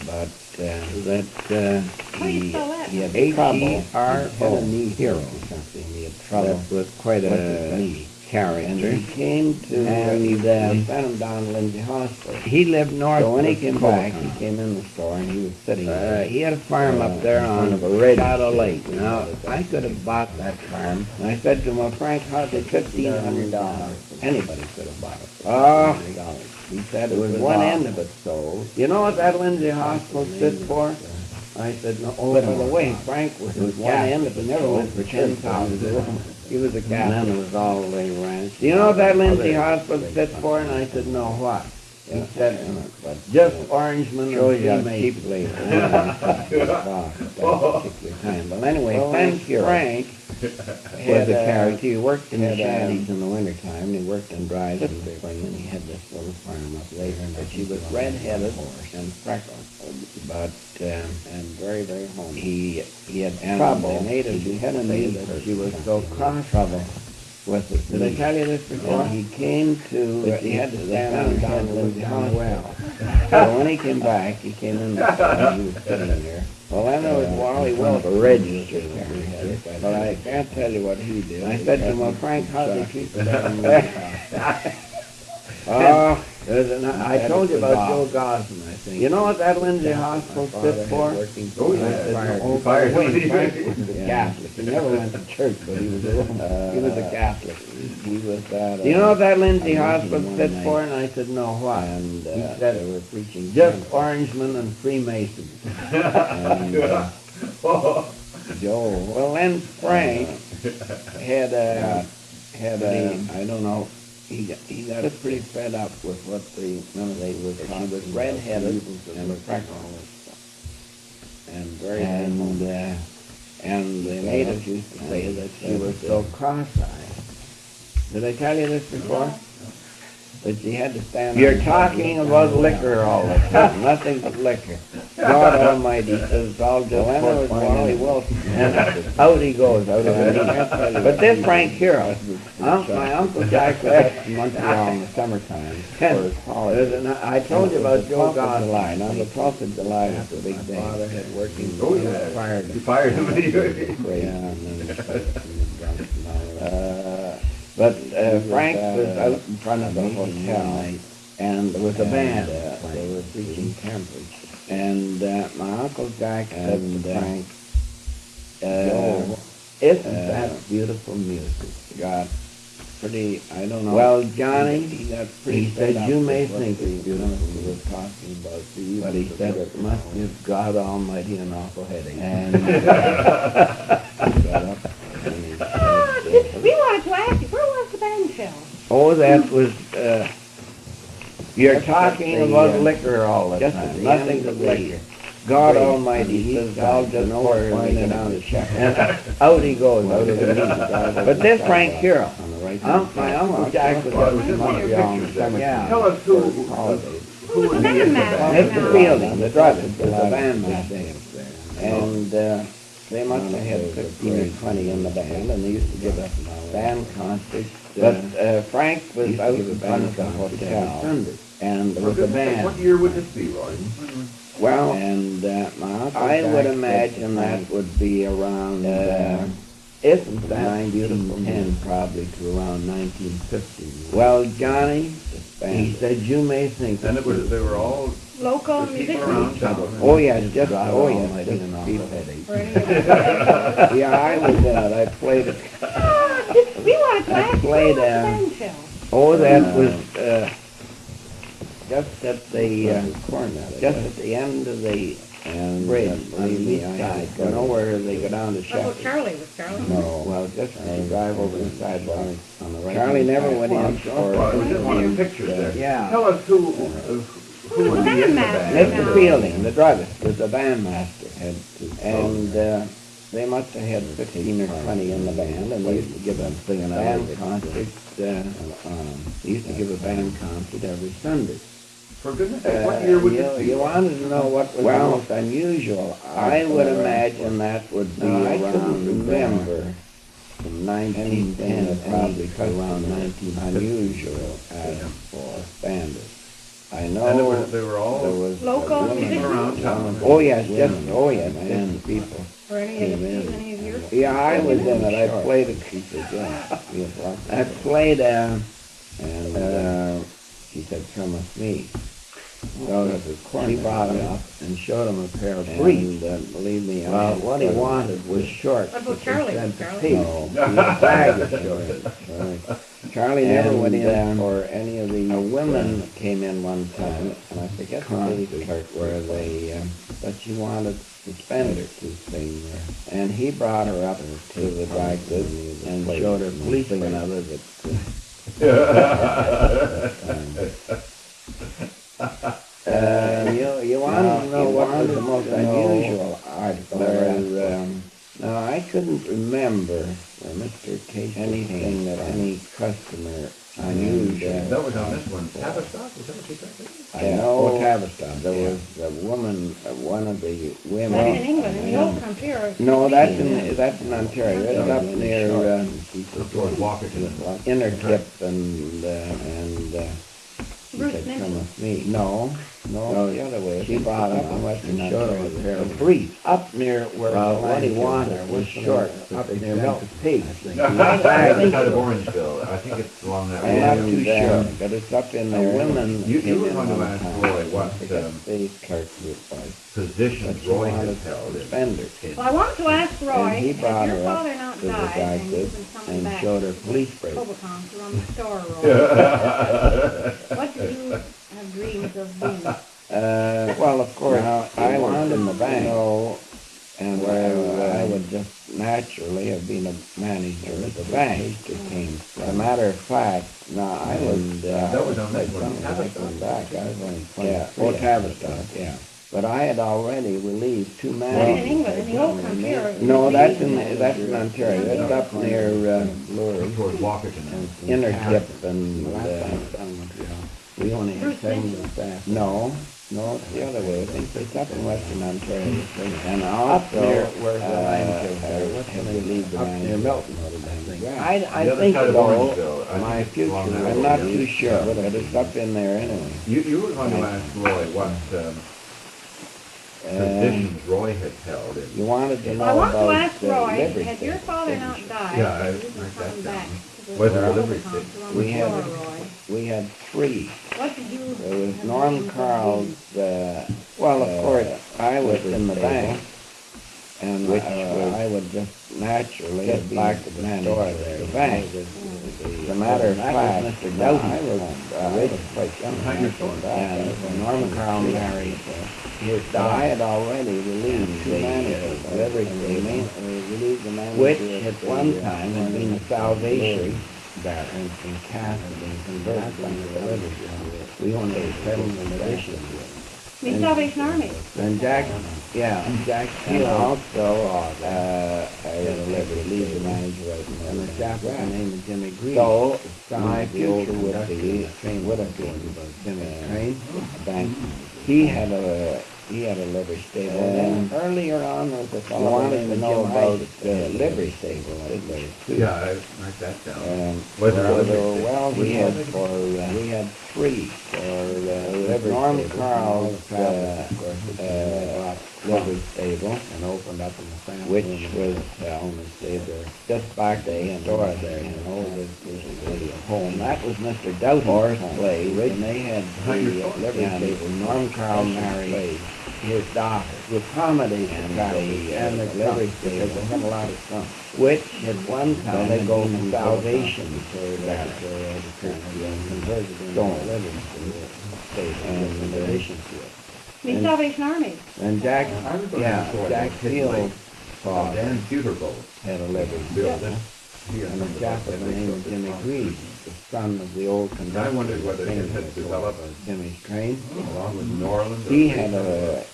But he had H-E-R-O, Hero. He had trouble. That was quite a character. And he came to, and sent him down to Lindsay Hospital. He lived north. So when he came back, he came in the store and he was sitting there. He had a farm up there on Shadow Lake. Now, I could have bought that farm. And I said to him, well, Frank, how's it $1,500? Anybody could have bought it for $1,500. He said it was one end of it sold. You know what that Lindsay Hospital stood for? I said, no, by the way, Frank was one end of it never went for $10,000. He was a Catholic. And then it was all the ranch. Do you know what that Lindsay Hospital stood for? And I said, no, what? He said, just Orangeman and Freemason. But anyway, Frank was a character. He worked in the shanties in the wintertime. He worked in drives in the spring, and he had this little farm up later. But she was red-headed and freckled, but and very, very homely. He had trouble. They made a enemy that she was so cross with it. Did I tell you this before? Yeah. He came to, he had to stand on down Lindsay Hospital. So when he came back, he came in the store, he was sitting there. Well, then there was Wally Wilbur registered there. But I can't tell you what he did. I said to him, well, Frank, how did you keep it? I told you about Joe Gosman, I think. You know what that Lindsay Hospital stood for? Frank was a Catholic. He never went to church, but he was a Catholic. He was that. Do you know what that Lindsay Hospital stood for? And I said, no, what? And he said they were preaching just Orangemen and Freemasons. And Joe. Well, then Frank had I don't know. He got pretty fed up with what they were called. He was red-headed and freckled and very and the natives used to say that she was so cross-eyed. Did I tell you this before? But she had to stand. You're talking about liquor all the time, nothing but liquor. God Almighty says it's all just for Wally Wilson. And out he goes, out of the meeting. But this Frank Hero, my Uncle Jack left Montreal in the summertime for his holidays. I told you about Joe July. Now the 12th of July was the big day. Father had working. Oh yeah, fired you fired him. But Frank was out in front of the hotel, and there was a band. They were preaching Cambridge. And my Uncle Jack said to Frank, isn't that beautiful music? Got pretty, I don't know. Well, Johnny, he said, you may think it's beautiful. We were talking about you, but he said it must give God Almighty an awful headache. And he got up. We wanted to ask you, where was the band shell? Oh, that was, you're talking about liquor all the time, nothing but liquor. God Almighty says, I'll just pour it down the check. And out he goes, out of the meeting. But this Frank Hero, my Uncle Jack was out in Montreal in the summertime. Tell us who Who was the bandmaster? Mr. Fielding, the druggist, was the bandmaster. And they must have had 15 or 20 in the band, and they used to give a band concert. But Frank was out in front of the hotel, and there was a band. What year would this be, Roy? Well, and I would imagine that would be around, isn't that beautiful 10 probably to around 1950. Well, Johnny, he said, you may think. And it was, they were all local people musicians? around town. Oh, yeah, just, oh, yeah, just people. Yeah, I was in it, I played it. We wanted to ask you, where was the band shell? Oh, that was, just at the end of the bridge on the east side. You know where they go down to Oh, Sheffield? Charlie, was Charlie? No, well, just as you drive over the sidewalk on the right. Charlie never went in for. Well, we just wanted pictures there. Yeah. Tell us who would be in the band. Mr. Fielding, the druggist, was the bandmaster. And they must have had 15 or 20 in the band, and they used to give a band concert. They used to give a band concert every Sunday. For goodness sake, what year would this be? You wanted to know what was the most unusual. I would imagine that would be around November from 1910 probably to around 19 unusual for bandits. I know And they were all there was local musicians? around town. Oh yes, just people. Or any of yours? Yeah, I was in it. I played a piece of I played and she said, come with me. So he brought him up and showed him a pair of briefs. And believe me, what he wanted was short. What about Charlie? No, his bag was short. Charlie never went in for any of the women came in one time, and I forget the part where they, but she wanted suspenders to sing there. And he brought her up to the dry goods and showed her policemen and others that. You want to know what was the most unusual article? No, I couldn't remember Mr. Casey anything that any customer unusual. That was on this one. Tavistock? Was that what you said? I know Tavistock. There was a woman, one of the women. That's in England, and you don't come here. No, that's in Ontario. It's up near Towards Walkerton. Innertip and she Bruce said, Minton. come with me. No, the other way. She brought him up and showed him a pair of briefs up near where what he wanted was short, up near Milton Peak. Outside of Orangeville. I think it's along that road. I'm not too sure, but it's up in there. Women You came were in going to one ask time. Roy what The clerk was. position But she Roy wanted has held in. suspenders. Well, I want to ask Roy, And he if brought your her up father not to the died, dry and you've goods been coming and back showed her to police break. Cobacon to run the store, Roy, what did you have dreams of being? Well, of course, I was in the bank, and I would just naturally have been a manager at the bank. As a matter of fact, I was, That was on this one. when I came back, I was only 23. Tavistock, yeah. But I had already relieved two That's in managers. England, and you don't come here. No, that's in Ontario. It's up near Towards Walkerton. Innertip and We only had Bruce 7 Benson? this staff. No, it's the other way. I think it's up in Western Ontario. And also, near where the landfills landfills have relieved the up manager. near Milton. I The other think side of though, Orangeville. I my think it's future, along that I'm road, not yeah. too sure, but it's up in there anyway. You were going to ask Roy what positions Roy had held in. You wanted to know Well, I want to about ask the Roy, livery had your station. father not died? Yeah, I he was write that coming down. back to the Was it a Overcom livery to station? run We the had- store, Roy. We had 3. What did you? There was have Norm names of Carl's, these? well, of course, I was in the stable. bank, and I would just naturally get back to the store there. The bank. As a matter of fact, Mr. Doughty, I was quite young. And when Norm Carl married his daughter, I had already relieved the manager of every station, which at one time had been a Salvation Barracks in Cassidy, converted into the livery station. We only had 7 stations. The Salvation Army. And Jack Hill also, I relieved the manager of and the chaplain named Jimmy Green. So, my future would have been Jimmy Crane, bank. He had a livery stable. And then earlier on, there was a fellow wanted to know about the livery stable. Yeah, I write that down. Well, Was it a livery station? we had 3 for Norm Carl's livery stable, and opened up in the family, which was only stayed there just back day and store there, this was a home. That was Mr. Doughty's place, and they had the livery stable. Norm Carl married his daughter to accommodate the livery stable. They had a lot of fun. Which at one time they go from Salvation to converted into a livery stable in relation to it. The Salvation Army. And Jack Field Dan Pewterbolt had a livery built stable. it. And a chaplain named Jimmy Green, the son of the old And I conductor. wondered whether it had developed Jimmy's train. along with Norland. He had a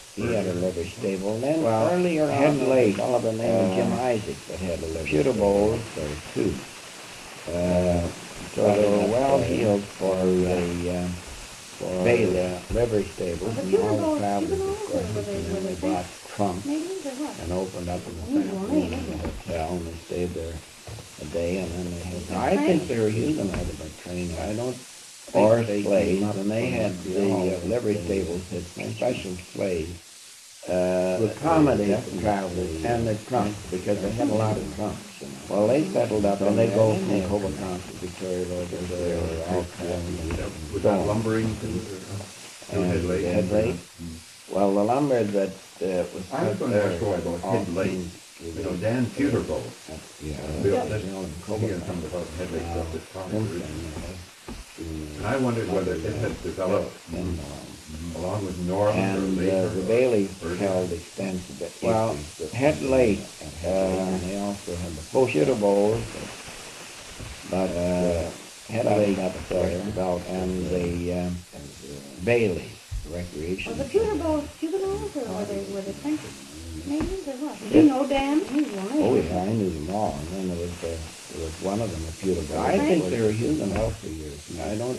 livery stable. Then earlier on, Head Lake, a fellow named Jim Isaac that had a livery stable. Bowls, there were 2. So they were well heeled for the Bailey livery stable. Was it And all the Pewter travelers, Bowls, of course, or were they- and were then they they bought trunks Maybe, or what? and opened up in the Oh, family right. hotel, and they stayed there a day, and then they had. I think they were using it as a train. I don't. Or slaves, and they had the livery stables had special slaves to accommodate the travelers and the trunks, because they had a lot of trunks. Well, they settled up, and they go from Hobart to Victoria over there, all kinds Was that lumbering to Head Lake? Head Lake. Well, the lumber that was. I was going to ask Roy about Head Lake. You know, Dan Pewterbolt built this, he and some of the Head Lake built this concrete. And I wondered whether it had developed along with Norland And or the later. Baileys held extensive. Well, Head Lake, they also had the Poshita Bowls, but Head Lake up there, and the Baileys recreation. Was the Pewter Bowls juveniles, or were they French? Maybe, or what? Did you know Dan? Oh yeah, I knew them all. And then there was one of them, a Pewter Bowl. I think they were using health for years. I don't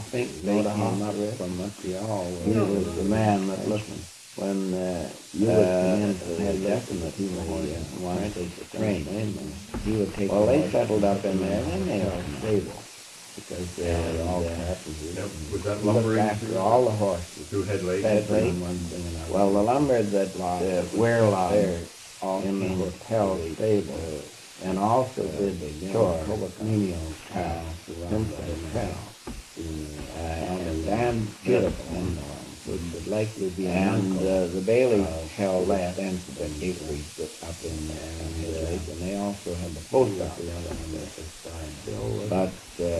think they came up from Montreal. He was the man that listened. When you would come in to have definite wanted to train, he would take. Well, they settled up in there, and they were stable because they were all carpenters. Was that Looked lumbering after all the horses. through Head Lake? Head Lake. Well, the lumber that we're there in the hotel stable, and also did the store, menial cow, Simpson cow, and Dan Beautiful, which would likely be and the Baileys held extensive acreage up in Head Lake, and they also had the post office. But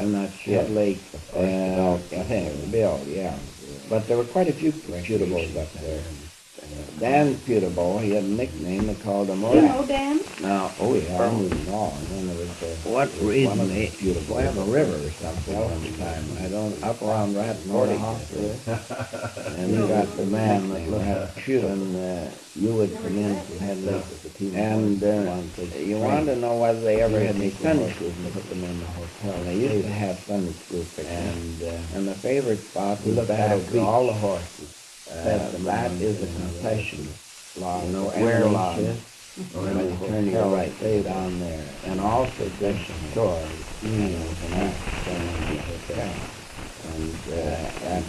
I'm not sure. Head Lake, I think, the Bill, yeah. But there were quite a few Pewter Bowls up there. Dan Peterborough, he had a nickname, they called him You Rat. know Dan? Now, oh yeah, I knew them all. And then there was what reason they have a river or something sometime. I don't up around Rat Morty Hospital. And you got the man that looked at shoot, and you would come in and had late with the team. And you wanted to know whether they ever had any Sunday schools and put them in the hotel. They used to have Sunday school pictures. And the favorite spot was Battle Beach. All the horses. That is a concession lodge, you know, where lodge. When you turn to your right, stay down there. And also there's some stores, meals, and that in the hotel. And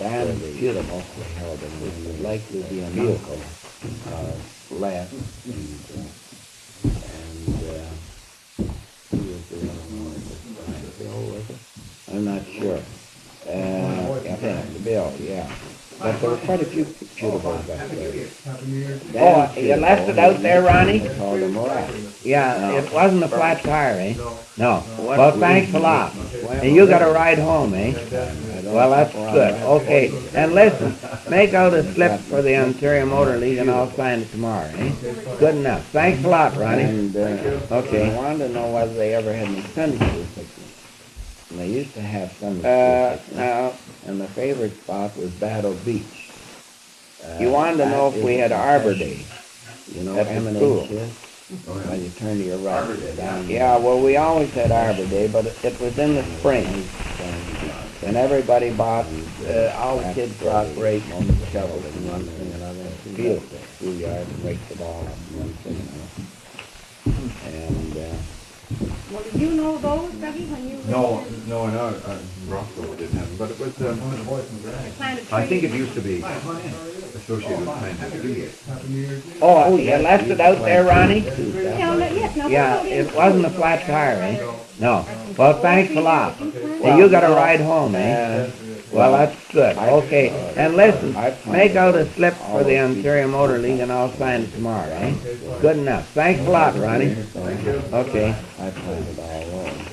Dan Peterborough held them. It would likely be a vehicle left. And who was the other one at this time? Bill, was it? I'm not sure. I think Bill, yeah. But there were quite a few Peterboroughs back there. Oh, you left it out there, Ronnie? Yeah, it wasn't a flat tire, eh? No. Well, thanks a lot. And you got a ride home, eh? Well, that's good. Okay. And listen, make out a slip for the Ontario Motor League and I'll sign it tomorrow, eh? Good enough. Thanks a lot, Ronnie. And, okay. I wanted to know whether they ever had any Sunday school picnics. And they used to have Sunday school picnics. And the favorite spot was Battle Beach. You wanted to know if we had Arbor Day, you know, at the school. When you turn to your right. Down. Yeah, well, we always had Arbor Day, but it was in the spring. And everybody bought, all the kids brought rakes and shovels and one thing and another. Beautiful schoolyard and raked it all up and one thing and another. And, well, did you know those, Dougie, when you were Rockville didn't have them, but it was, I think it used to be associated with planted trees. Oh, you left it out there, Ronnie? Yeah, it wasn't a flat tire, eh? No. Well, thanks a lot. Well, you got a ride home, eh? Well, that's good. Okay. And listen, make out a slip for the Ontario Motor League and I'll sign it tomorrow, eh? Good enough. Thanks a lot, Ronnie. Okay. I planted all alone.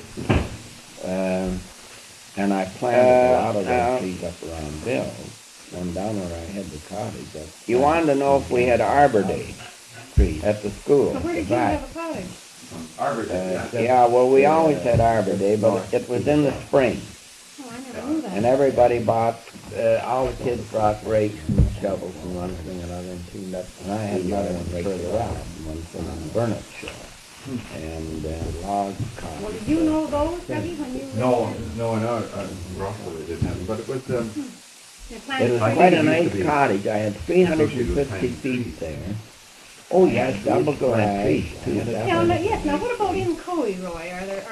And I planted a lot of those trees up around Bill's. And down where I had the cottage. You wanted to know if we had Arbor Day trees at the school. So where did you have a cottage? Arbor Day. Yeah, well, we always had Arbor Day, but it was in the spring. Oh, I never knew that. And everybody bought, all the kids brought rakes and shovels and one thing and another and tuned up. And I had another one further out, one thing on Burnett Shore. And log cottage. Well, did you know those, Dougie, when you were Rockville didn't have them, but it was, It was quite a nice cottage. I had 350 feet there. Oh yes, double garage. Yes. Now, what about in Coe, Roy? Are there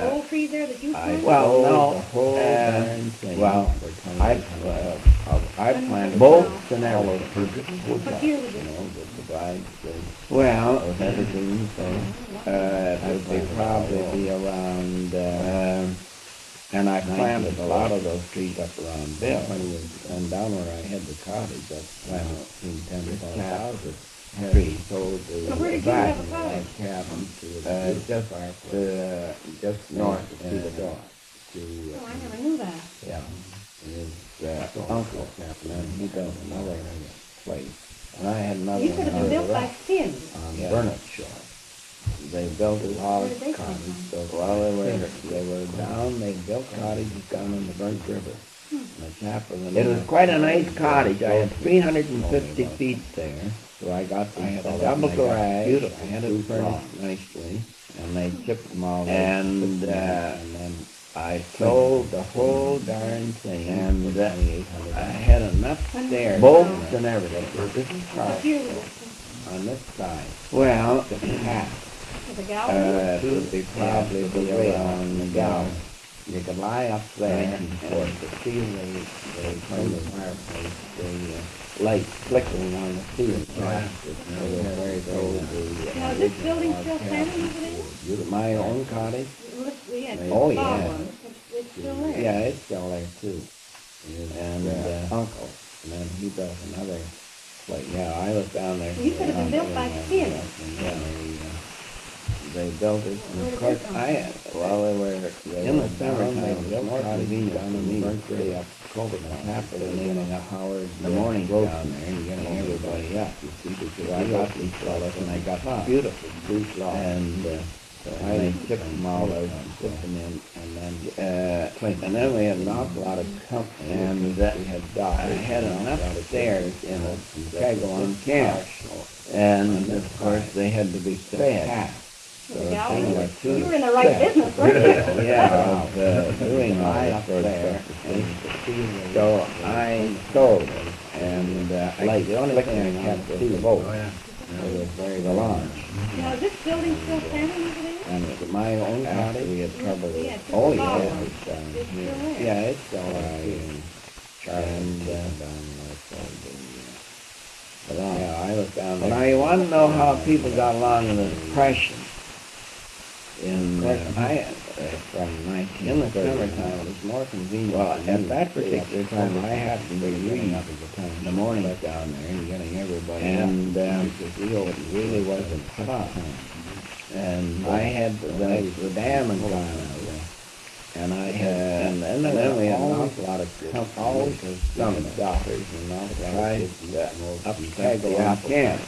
old trees there that you planted? Well, no. Well, I planted both and all those fruits. What year was it? Well, everything. It would be probably around. And I planted a lot of those trees up around Bill. And down where I had the cottage, I planted between 10 to 12,000 trees. So where did you have a cottage? Cabin just north of Cedar Door. Oh, I never knew that. Yeah. His uncle, and he built another place. And I had another You could have been built by Finn. on Burnett Shore. They built a log cottage. They were down, they built cottages down in the Burnt River. It was quite a nice cottage. I had 350 feet there. So I had a double garage. I had it furnished nicely. And they chipped them all. And then I sold the whole darn thing. And I had enough there. Bolts and everything. This is car on this side. Well, half. It would be probably the around the gallery. You could lie up there and the ceiling, from the fireplace, the light flickering on the ceiling. Very cold. Now, is this building still standing over there? My own cottage? Oh, yeah. It's still there. Yeah, it's still there too. And uncle, and then he built another place. Yeah, I was down there. You could have been built by Finn. they built it, and of course, well, they were, in the summertime, it was more convenient for me to stay up happening in Howard, the morning down there, and getting everybody up, you see, because I got these fellas, and I got beautiful Bruce Law, and I took them all out and put them in, and then we had an awful lot of company, and we had I had them upstairs in a Chicago camp, and of course they had to be fed. So you were in the right business, weren't you? Yeah, of doing all that sort of stuff. So I sold it, and the only thing I kept was the boat. The launch. Now, is this building still standing over there? And my own cottage, we had trouble with. Yeah, it's Oh, still yeah, there. it's down It's here. still there. Yeah, it's still there. And, yeah, I was down there. Now, you want to know how people got along in the Depression? In, from 1930, in the summertime, it was more convenient. Well, at that particular time, I happened to be reading the morning down there and getting everybody and it really wasn't hot. And I had the dam and gone out. And I had, and then we had an awful lot of company, some doctors and all that, up Chicago camp.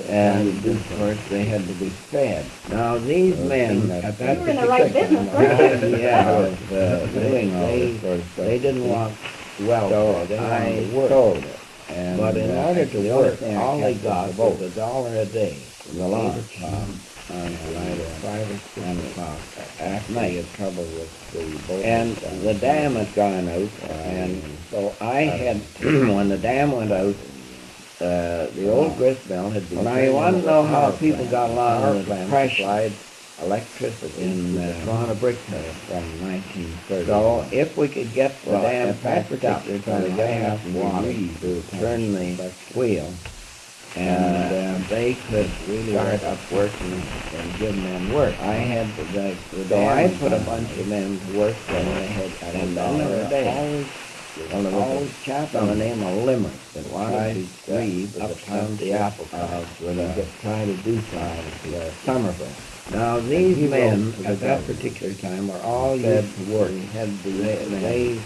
And of course they had to be fed. Now these men at that You were in the right business, weren't you? yeah, doing all this sort of stuff. They didn't want welfare, they wanted to work. And, but in order to work, all they got was $1 a day from the launch. On Friday, 5 or 6 o'clock. After I had trouble with the boat. And the dam had gone out, and so I had, when the dam went out, the old grist mill had been. Now you want to know how people got along with the Depression? Electricity in Toronto Brick Mill from 1930. So if we could get the dam patched up, we have water to turn the wheel. And they could really start up working and give men work. I had so I put a bunch of men to work when they had $10 a day. Well, there was a chap by the name of Limerick that wanted to three up on the apple clouds when he get trying to do something to Somerville. Now these men at that particular time were all used to work. They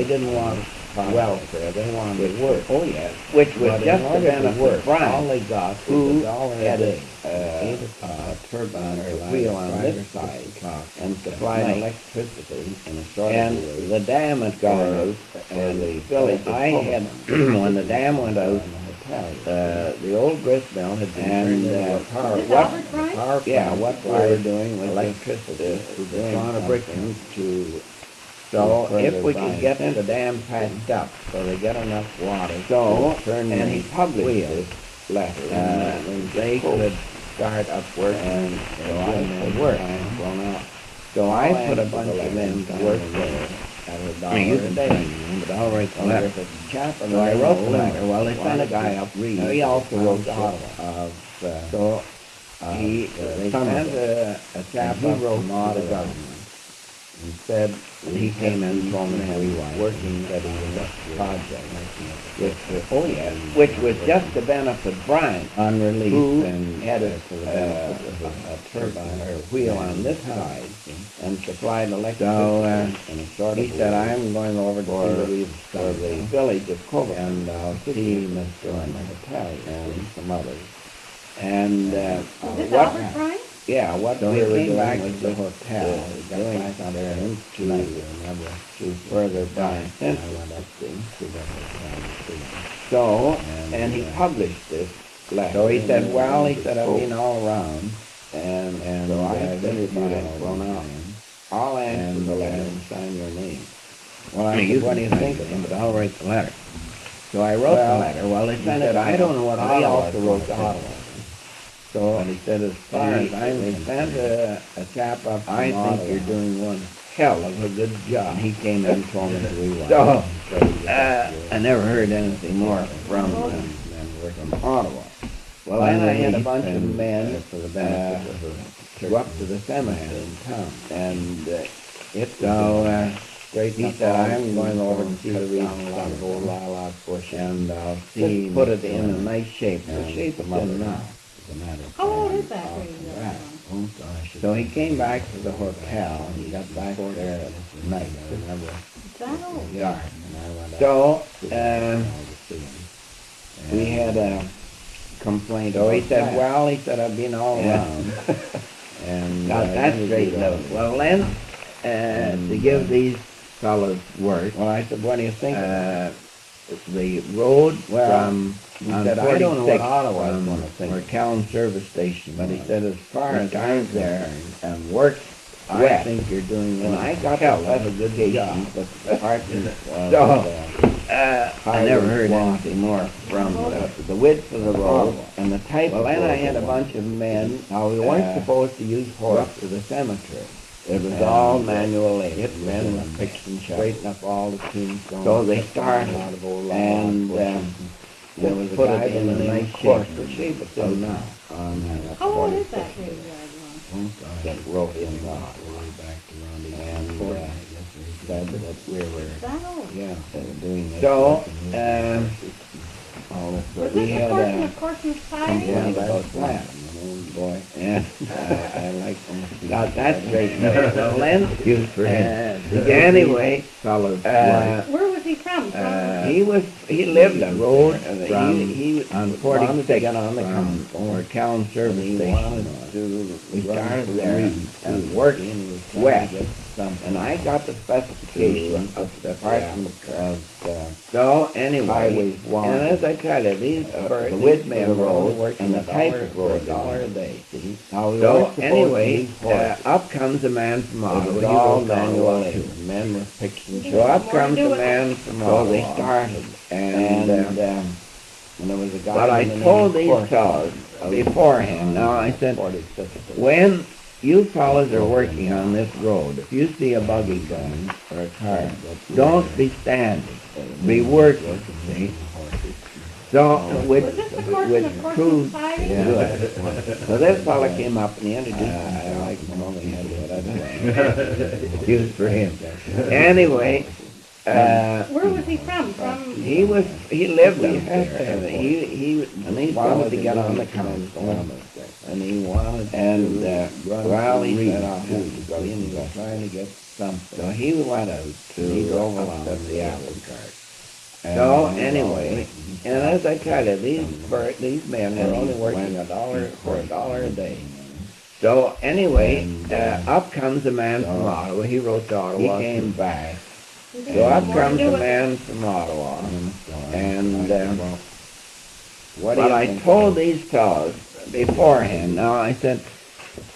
didn't want welfare, they wanted work. Oh yes, which was just to benefit Brian. All they got who had a turbine or a wheel on this side and supplied electricity in a short and the dam had gone out and the village. I had when the dam went out. The old grist mill had been power. What we were doing was electricity to the Toronto Brick Mill to. So if we could get the dam patched up, so they get enough water. So and he published this letter, and they could start up work and I work. So I put a bunch of men to work there. At $1 a day. But I'll write the letter. So I wrote the letter. Well, they sent a guy up reading. He also wrote the Ottawa. So they sent a chap up from Ottawa. He said he came in and told me how he was working that he was a project. Which was just to benefit Brian on release who and had a turbine or a wheel on this side and supplied electricity. So he said, I'm going over to for the village of Cover and I'll see Mr. and some others. And this Albert Brian? Yeah, what we were doing was the hotel. Doing something to further Brian. I went up to the hotel. So, and he published this letter. So he said, well, he said, I've been all around, and so I finished it, thrown out. I'll answer the letter and sign your name. Well, I said, what do you think of him? But I'll write the letter. So I wrote the letter. Well, they sent it, I don't know what I also wrote the Ottawa. So he said, as far as I'm concerned, a chap up from I think you're doing one hell of a good job. He came in and told me who he was. So, I never heard anything more from Ottawa. Well, then I had a bunch of men for the benefit go up to the cemetery in town. And he said, I'm going over to see the reason of the old lilac bush and I'll put it in a nice shape. The shape it's in now. How old is that radio? So he came back to the hotel, he got back there at night, remember? Is that old? Yeah. So, we had a complaint. Oh, he said, well, he said, I've been all around. And got that straightened out. Well, then, to give these fellows work. Well, I said, what do you think? The road from, he said, I don't know what Ottawa is going to think. Or Callan service station, but he said, as far as I'm there and work I think you're doing well. And I got to have a good job, but the department I never heard anything more from the width of the road and the type. Well, then I had a bunch of men. Now we weren't supposed to use horse to the cemetery. It was all manual labor. Men were fixing, straightening up all the tombstones. So they started, and there was a guy in a nice shape, but still now. How old is that radio? That wrote in way back to Ronnie, and said that we were doing this. So, was we this had a portion of pie? Yeah, about that. Boy, and I like got that straight. Well, then, for him. Anyway, fellas, where was he from? he lived on road he on 46 on the or Callan service station. We started there and worked west. And I got the specification of the department of so anyway, and as I tell you, these are the Whitman road and the type of road are they? So anyway, up comes a man from Ottawa. He all manual labor. Men were fixing. So up comes a man from Ottawa. So they started, and there was a guy. But I told these fellas beforehand. Now I said, when you fellas are working on this road, if you see a buggy going or a car, don't be standing. Be working, see? So, which proves good. So this fella came up and he introduced himself. I like him, only had that. Used for him. Anyway, where was he from? He lived up there. He wanted to get on the council. And he wanted well, he set off and he was trying to get something. So he went out he drove along the apple cart. So anyway, and as I tell you, these men were only working for $1 a day. So anyway, up comes a man from Ottawa. He wrote to Ottawa. He came back. So up comes a man from Ottawa, and I told these fellas beforehand. Now I said,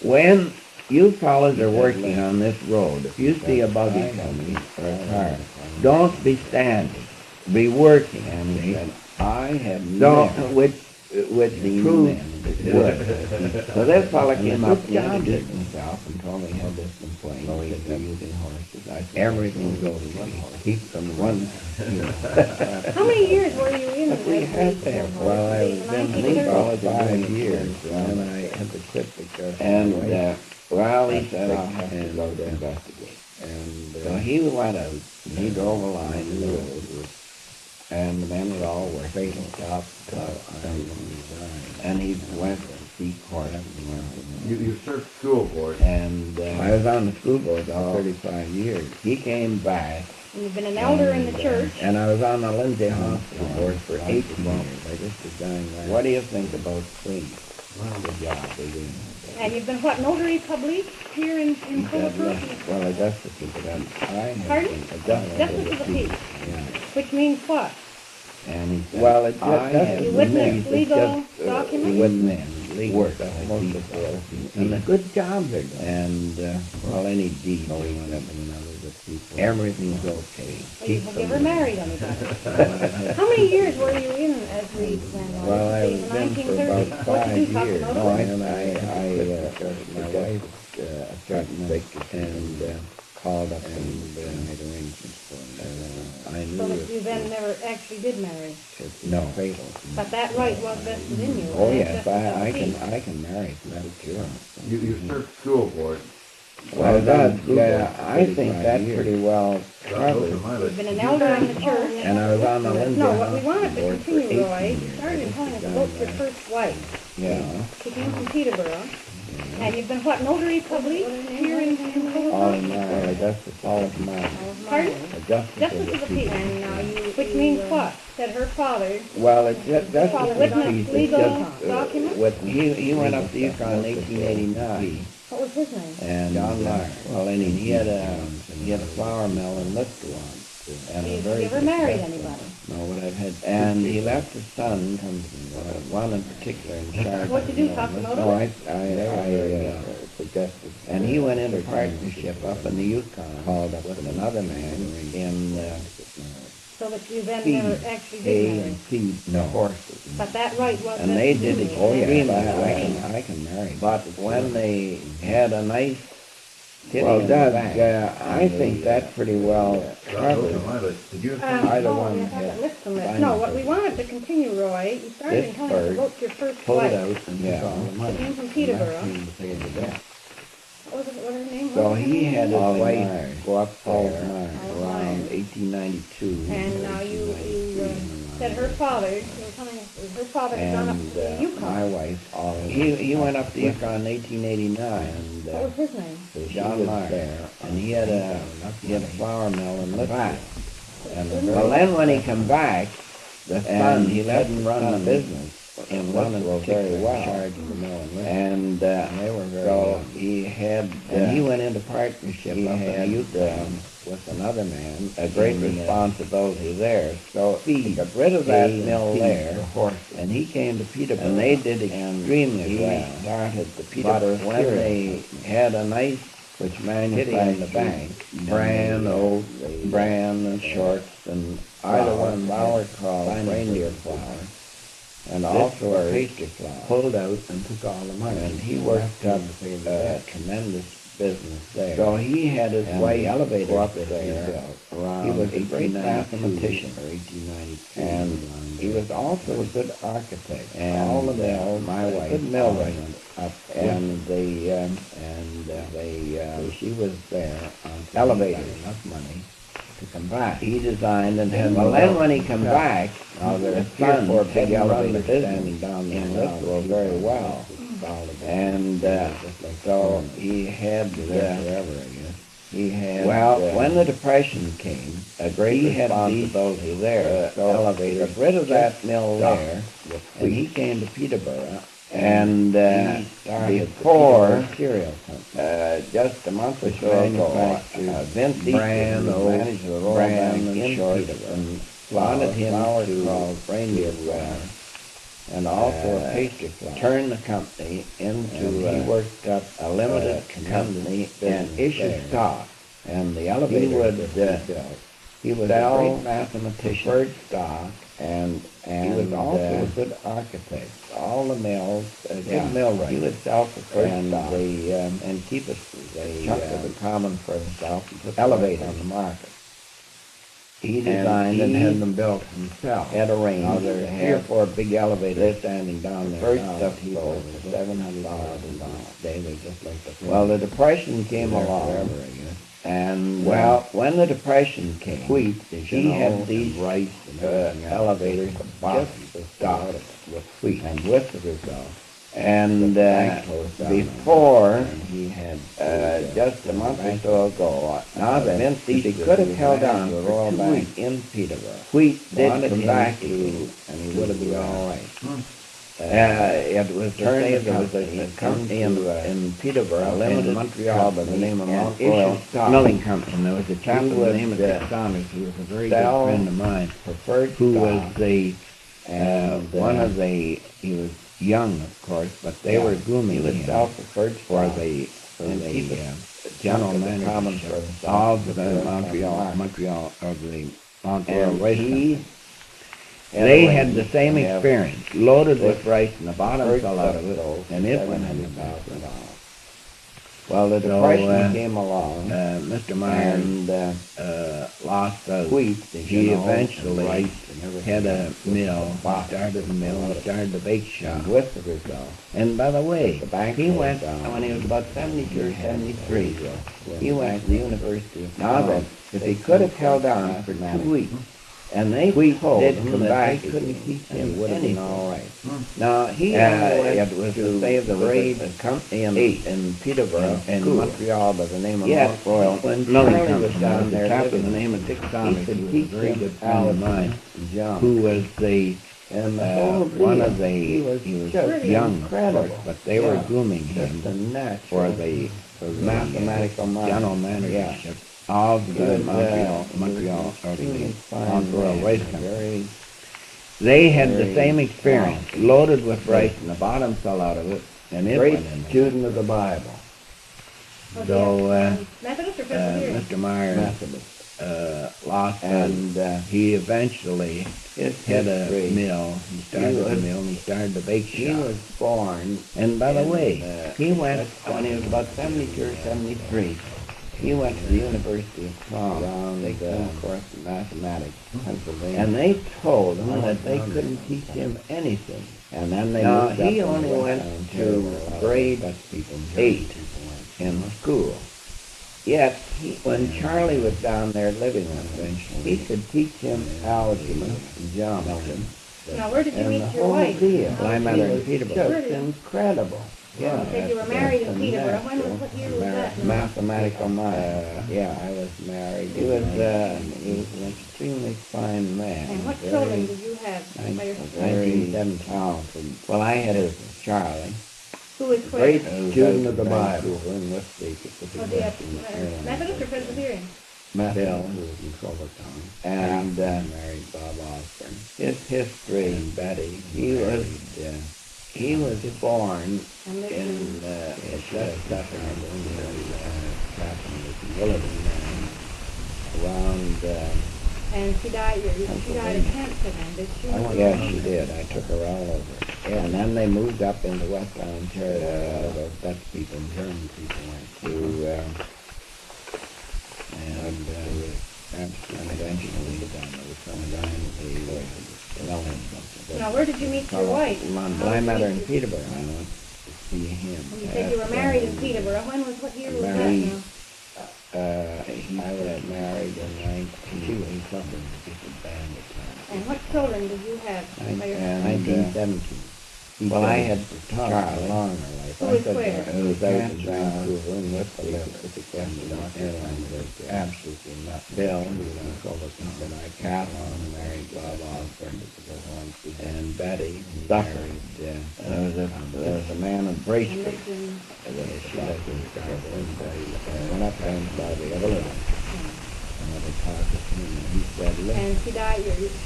when you fellas are working on this road, if you see a buggy coming or a car, don't be standing. Be working. And he said, I have which proved good. So this fella came up and introduced himself and told me he had this complaint. So he said, using horses. I said, everything's okay. Keep them one. How many years were you in? Well, I was in for 5 years, and I had to quit because. And well, he said, I'll have to go to investigate. And so he went out. And he drove a line in the road. And the men were all were fatal stop, and he went to see court. You served school board. And I was on the school board for 35 years. He came back. You've been an elder in the church. And I was on the Lindsay Hospital board for 18 years. I just resigned. What do you think about Queen? Good job they did. And you've been what, notary public here in Philippa? Well, a justice of the peace. Pardon? Justice of the peace. Yeah. Which means what? And he said, well, you witness legal documents? Witness legal work, most of the and a good job they're doing. And, well, any deed, everything's okay. Well, you've never married anybody. How many years were you in as Reed's landlord? Well, I was in for about 5 years. No, and my wife got sick and called up and made arrangements for me. I knew so that you then never actually did marry? No. Fatal. But that right was vested in you? Oh, yes, I can marry, that's sure. You served school board. Well, I think that pretty well covers. You've been an elder in the church. And I was on the Lindsay No, what we House wanted to board for continue, 18 Roy, you years. started telling us about your first wife. Yeah. She came from Peterborough. And you've been what, notary public here in All Colebrook? of mine, Augustus, all of mine. Pardon? Augustus Justice of of the the peace. peace. And now Which means what? Said her father, Well, it's just, that's Father, the witness, peace. It's legal just, document? he went up to Yukon in 1889. what was his name? And John Meyer. Well, and he had a flour mill in Lithgow. And a Have very you ever married anybody? No, what I've had. And he left his son, one in particular, in charge. What'd you do, talk him No, over? I suggested. And he went into partnership up in the Yukon, called up with another man in So that you then feed, never actually hay did marry. and feed horses. But that right was And they did extremely well. I can marry. But when they had a nice well, Doug, I think that pretty well covers. Did you Either one yeah, had list them there. No, what we wanted to continue, Roy, you started This telling us bird about your first pulled wife. out and took all the money. Came from Peterborough. And left me to pay the debt. What was her name? So What was her he name? had his wife go up there around 1892. And now you said her father, you were telling us, her father had gone up And to the Yukon. my wife, he went up to Yukon in 1889, and What was his name? John Meyer there, and he had a flour mill in Lithgow. Well, then when he come back, the son, he let him run the business in Lithgow very well, and so he had, and he went into partnership up in Yukon with another man, a great responsibility there. So he got rid of that mill there, and he came to Peterborough, and they did extremely well. Started the Peterborough when they had a nice, which manufactured the bank, bran, oat, bran, and shorts, and either one flour called reindeer flour, and also a pastry flour, pulled out and took all the money. And he worked up a tremendous business there. So he had his wife elevator up there around. He was a great mathematician, or 1892, and he was also a good architect. And all the mills, my wife, good millwright up, and she was there on elevator, enough money to come back. He designed and had. Well, then when he come back, the son for a big elevator standing down there in Lithgow very well. And so he had when the Depression came, a great responsibility there. So elevator, got rid of that mill there, and he came to Peterborough. And before, just a month or so ago, Vince Easton, who managed the Royal Bank in Peterborough, and wanted him to reindeer flour and also a pastry flour. Turn the company into, he worked up a limited company and issued stock. And the elevator he was a great mathematician, preferred stock, and he was also a good architect. All the mills, a good millwright. He would sell preferred stock and keep it the common for himself and put elevator on the market. He designed and had them built himself. Had arranged to have 3 or 4 big elevators standing down there. First stuff he sold for $700 a day. They just like the. Well, the Depression came along. And when the Depression came, he had these elevators just stocked with wheat and with the result. And before, he had just a month or so ago, now that Vince he could have held on to the Royal Bank in Peterborough. Wheat did come back to, and he would have been all right. It was turned, there was a company in Peterborough, in Montreal, by the name of Mount Royal Milling Company. And there was a chap by the name of Dick Saunders, who was a very good friend of mine, who was the one of the, he was young, of course, but they were gloomy. He was self-referred for the general manager of the Montreal of the Montreal Racing. They had the same experience, loaded with rice and the bottom fell out of it, and it went in the mouth. Well, the So, Depression came along, Mr. Myers and lost the wheat, He eventually had a everything mill, else. he started a mill, he started a bake shop. And with the result, And by the way, the bank he closed went, down. when he was about 72 or 73, he went to the University of Now then, if he could have held on for 2 weeks, and they told did him come that back, they they couldn't couldn't teach teach him, him would have been anything. all right. Now, he only went It was to to say there was grade a company in 8 Peterborough, in school. Montreal, by the name of Yes, Mount Royal. when Charlie Charlie was was down down there there, chap living with the name of Dick Thomas, he could who was teach a very him good friend of mine, John. who was the And the uh, whole one deal, of the, he was just really young, incredible. of course, but they were Yeah. grooming Just a him natural, for the mathematical mind. general managership of He the was, Montreal, or extremely the fine Mount Royal man, Race Company. very They had the very same experience, talented. loaded with rice, and the bottom fell out of it, and it great went in. student of the Bible, So, Methodist or Presbyterian? Mr. Myers Methodist. lost And he eventually his had a history, mill, he started a was- mill, and he started a bake he shop. was born And by the in, way, he went, that's when he was about 72 or 73, he went to the University of Toronto, around, they of course, mathematics, Pennsylvania. and they told him that they couldn't teach him anything. And then they Now, moved he up in only the went West to Ontario, grade Dutch people and 8 German people went. in school. Yet, when Charlie was down there living with him, he could teach him algebra and geometry. Now, where did you And meet the your whole wife? deal, Well, I met her in was Peterborough. just incredible. Yeah, You said you were that's- married that's in a Peterborough. When natural was, what year was that? now? mathematical mind. Yeah, I was married. He was an extremely fine man. And what very, children did you have by your very talented. Well, I had His Charlie, Who was great where? student of the Bible in Westgate Pacific Was he a Western Airlines. Methodist or Presbyterian? Bill, who was in Silvertown, and married Bob Osborne. his history, And Betty, He was- married, he was born And lived in in, Captain Willard, around, and she died of cancer then, did she? yeah, she did. I took her all over. And then they moved up into Western Ontario. Those Dutch people and German people went to, and eventually there was some guy in the something. Now, where did you meet your wife? Well, I met her in Peterborough. I went to see him. You said you were married in Peterborough. What year was that Married. now? I was married in 19, something, just a band at the And what children did you have by your time. 1917. Well, I had Charlie along her life. Who was where? It was out in Vancouver and with the Pacific Western Airlines. Absolutely not. Bill, who was in Silverton, and I, Kathleen, married Bob Osborne, and Betty suffered. There was a man in And Bracebridge. lived in, She lived in Scarborough, and they went up there and saw the evidence. And they talked to him, and he said, look, and she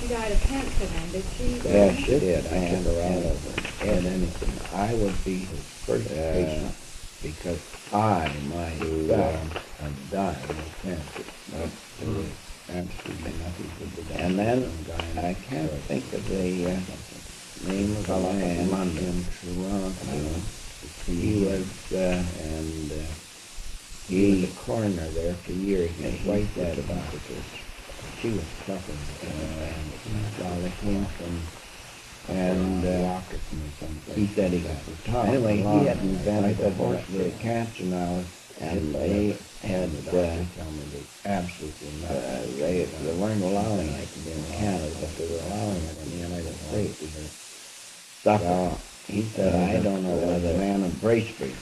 died of cancer then, did she? yeah, she did. I took her all over. And anything. I would be his first patient because I myself am dying of cancer. Absolutely nothing to do. And then I can't think of the name of the man in Toronto. He was, he was a coroner there for years. His wife died about it. She was suffering. While they came from and he said he got the top. Anyway, he had invented the horse for cancer now, and they had absolutely nothing. They weren't allowing it in Canada, but they were allowing it in the United States. So he said, I don't know whether the man in Bracebridge,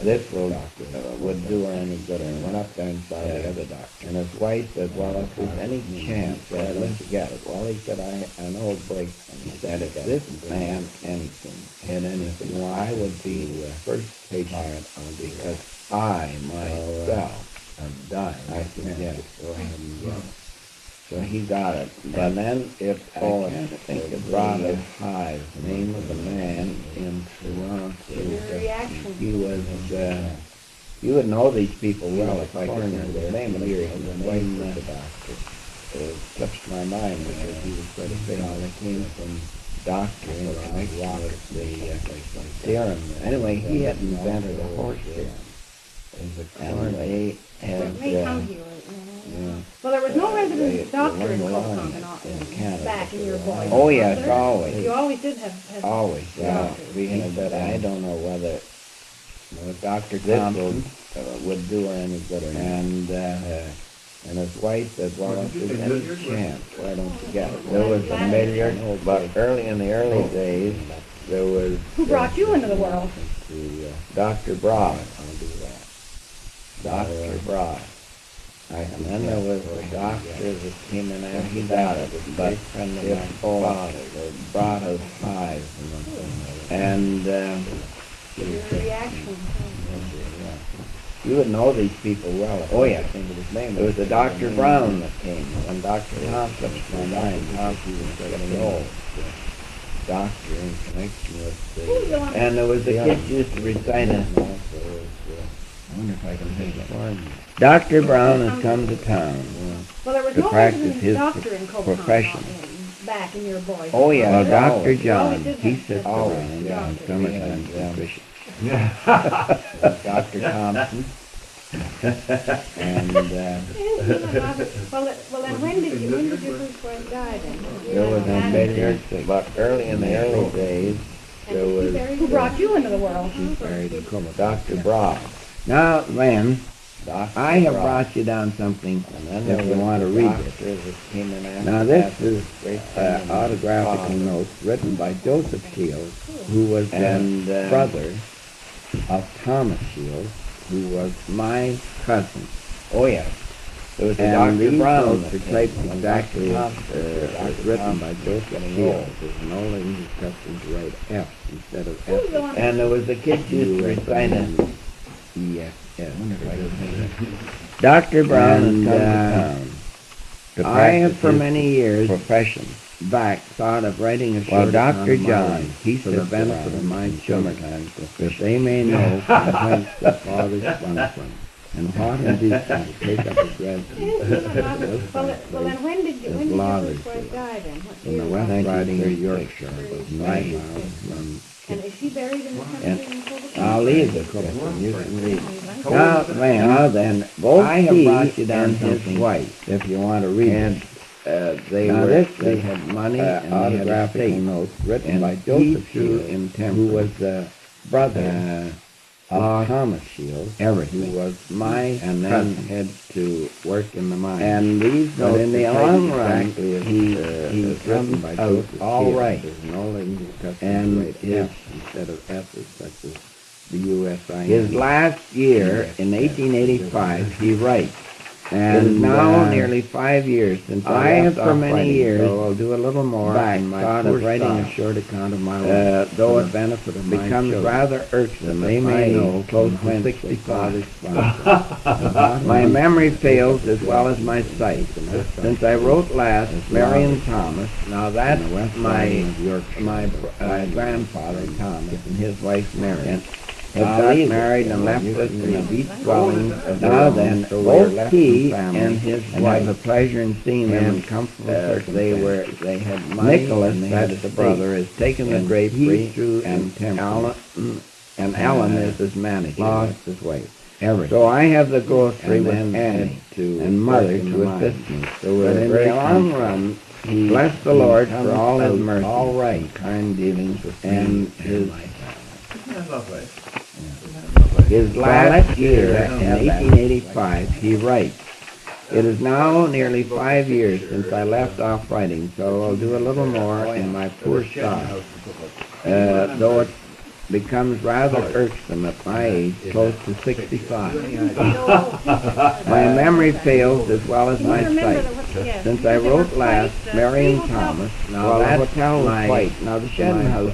this would do her any good. And went up there and saw the other doctor. And his wife said, well, if there's any chance, I'd let you get it. Well, he said, I know break. And he said, if this man had anything, well, I would be the first patient because I myself am dying. I said, yes, go ahead and get it. So he got it. But then I can't think of Robert Hive, the name of the man in Toronto. Your reaction? He was, you would know these people well if I could remember their name, and here his wife was the doctor. It touched my mind because he was sort of saying how they came from doctor in connection with the serum. Anyway, he had invented a horse serum. And they had, They come here, Well, there was no resident doctor in Copenhagen back in your boys. oh yes, was there? always, You always did have always, yeah. doctors. We had, but I don't know whether Dr. Thompson would do her any good or not. And his wife said, well, if there's any chance, why don't you get it? There was a million, but early in the early days, there was... Who brought you into the world? Dr. Broad. Dr. Broad. And then there was the doctor that came in after that, but his father, brought us five. And Your reaction. you would know these people well. Oh, yeah. I think of his name. It was the Dr. Brown that came, and Dr. Thompson, my mind, Thompson was getting old. Doctor in connection with the... And there was the kids used to recite it. I wonder if I can take it. Dr. Brown has come to town Well, there was to no practice resident his doctor in Copenhagen profession. back in your boys. Oh, yeah. Was there? Dr. John, always did he have said doctors. always, yeah, in summertime, suspicious. Dr. Thompson. And Well, then when did your first wife die then? there was a major, but early in the early days, there was Who brought you into the world? married in Como, Dr. Broad. Now, then, I have brought you down something if you want to read it. Now, this is autographical notes written by Joseph Shields, who was the brother of Thomas Shields, who was my cousin. Oh, yes. There was and Dr. Brown notes are typed exactly as written by Joseph Shields. There's no English custom to write F instead of F. And there was a kid used to recite it. Yes. Dr. Brown has come to town. I have for many years back thought of writing a short Dr. John, he's the benefit of my children, that they may know from whence their fathers sprung from, and what induced them to take up his residence. Well, then when did your first wife die then? What In the year? West Riding of Yorkshire, was 9 miles from... And is she buried in the cemetery in Copenhagen? I'll leave the cook, you can read. Now then, both I have brought you down his wife, if you want to read it. They had money and autographic notes written by Joseph Shields, who was the brother of Thomas Shields, who was my and then had to work in the mine. And these notes, in the long run, he's written by Joseph all right. And his instead of F's such as the USI. His last year in 1885, he writes. And now nearly 5 years since I have for many years, so I'll do a little more in my thought of writing a short account of my life, though it benefit of becomes rather irksome. They may know close to 65. My memory fails as well as my sight. Since I wrote last, Marion Thomas. Now that's my grandfather Thomas and his wife Marion. Got married and left us in a beach dwelling. Now then, both he and his wife have the pleasure in seeing them in comfortable circumstances. They had money. Nicholas, that's the brother, has taken the drapery and Ellen is his manager. Lost his wife. So I have the grocery with Annie and mother to assist me. So in the long run, he bless the Lord for all his mercy, all right, kind dealings with and his last year, in 1885, he writes, "It is now nearly 5 years since I left off writing, so I'll do a little more in my poor style, though it becomes rather irksome at my age, close to 65. My memory fails as well as my sight. Since I wrote last, Marion Thomas, now the hotel was white. Now the Shedden House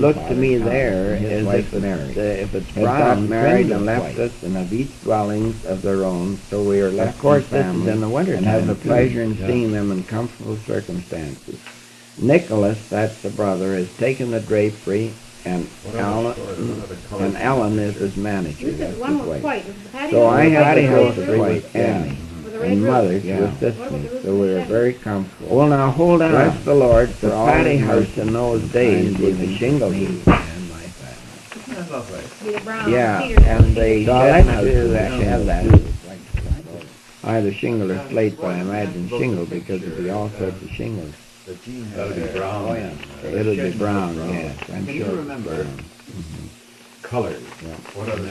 looked to me there as if it's Brown married and left us in a beach dwellings of their own, so we are left. Of course, this is in the winter and have the pleasure in seeing them in comfortable circumstances. Nicholas, that's the brother, has taken the drapery, and Ellen is his manager. That's his wife. So I have Patty House with Annie and mother to assist me, so we are very comfortable. Well, now hold on. Bless the Lord for Patty House in those days with the shingle heap. Peter Brown. Yeah, Peter- and the So shed let's house do was that. Have that. shingled too. Either shingle or slate, but I imagine shingle because it'd be all sorts of shingles. That'll be brown. Oh, yeah. It'll be brown, yes, I'm Can sure. you it's remember brown. colors? What other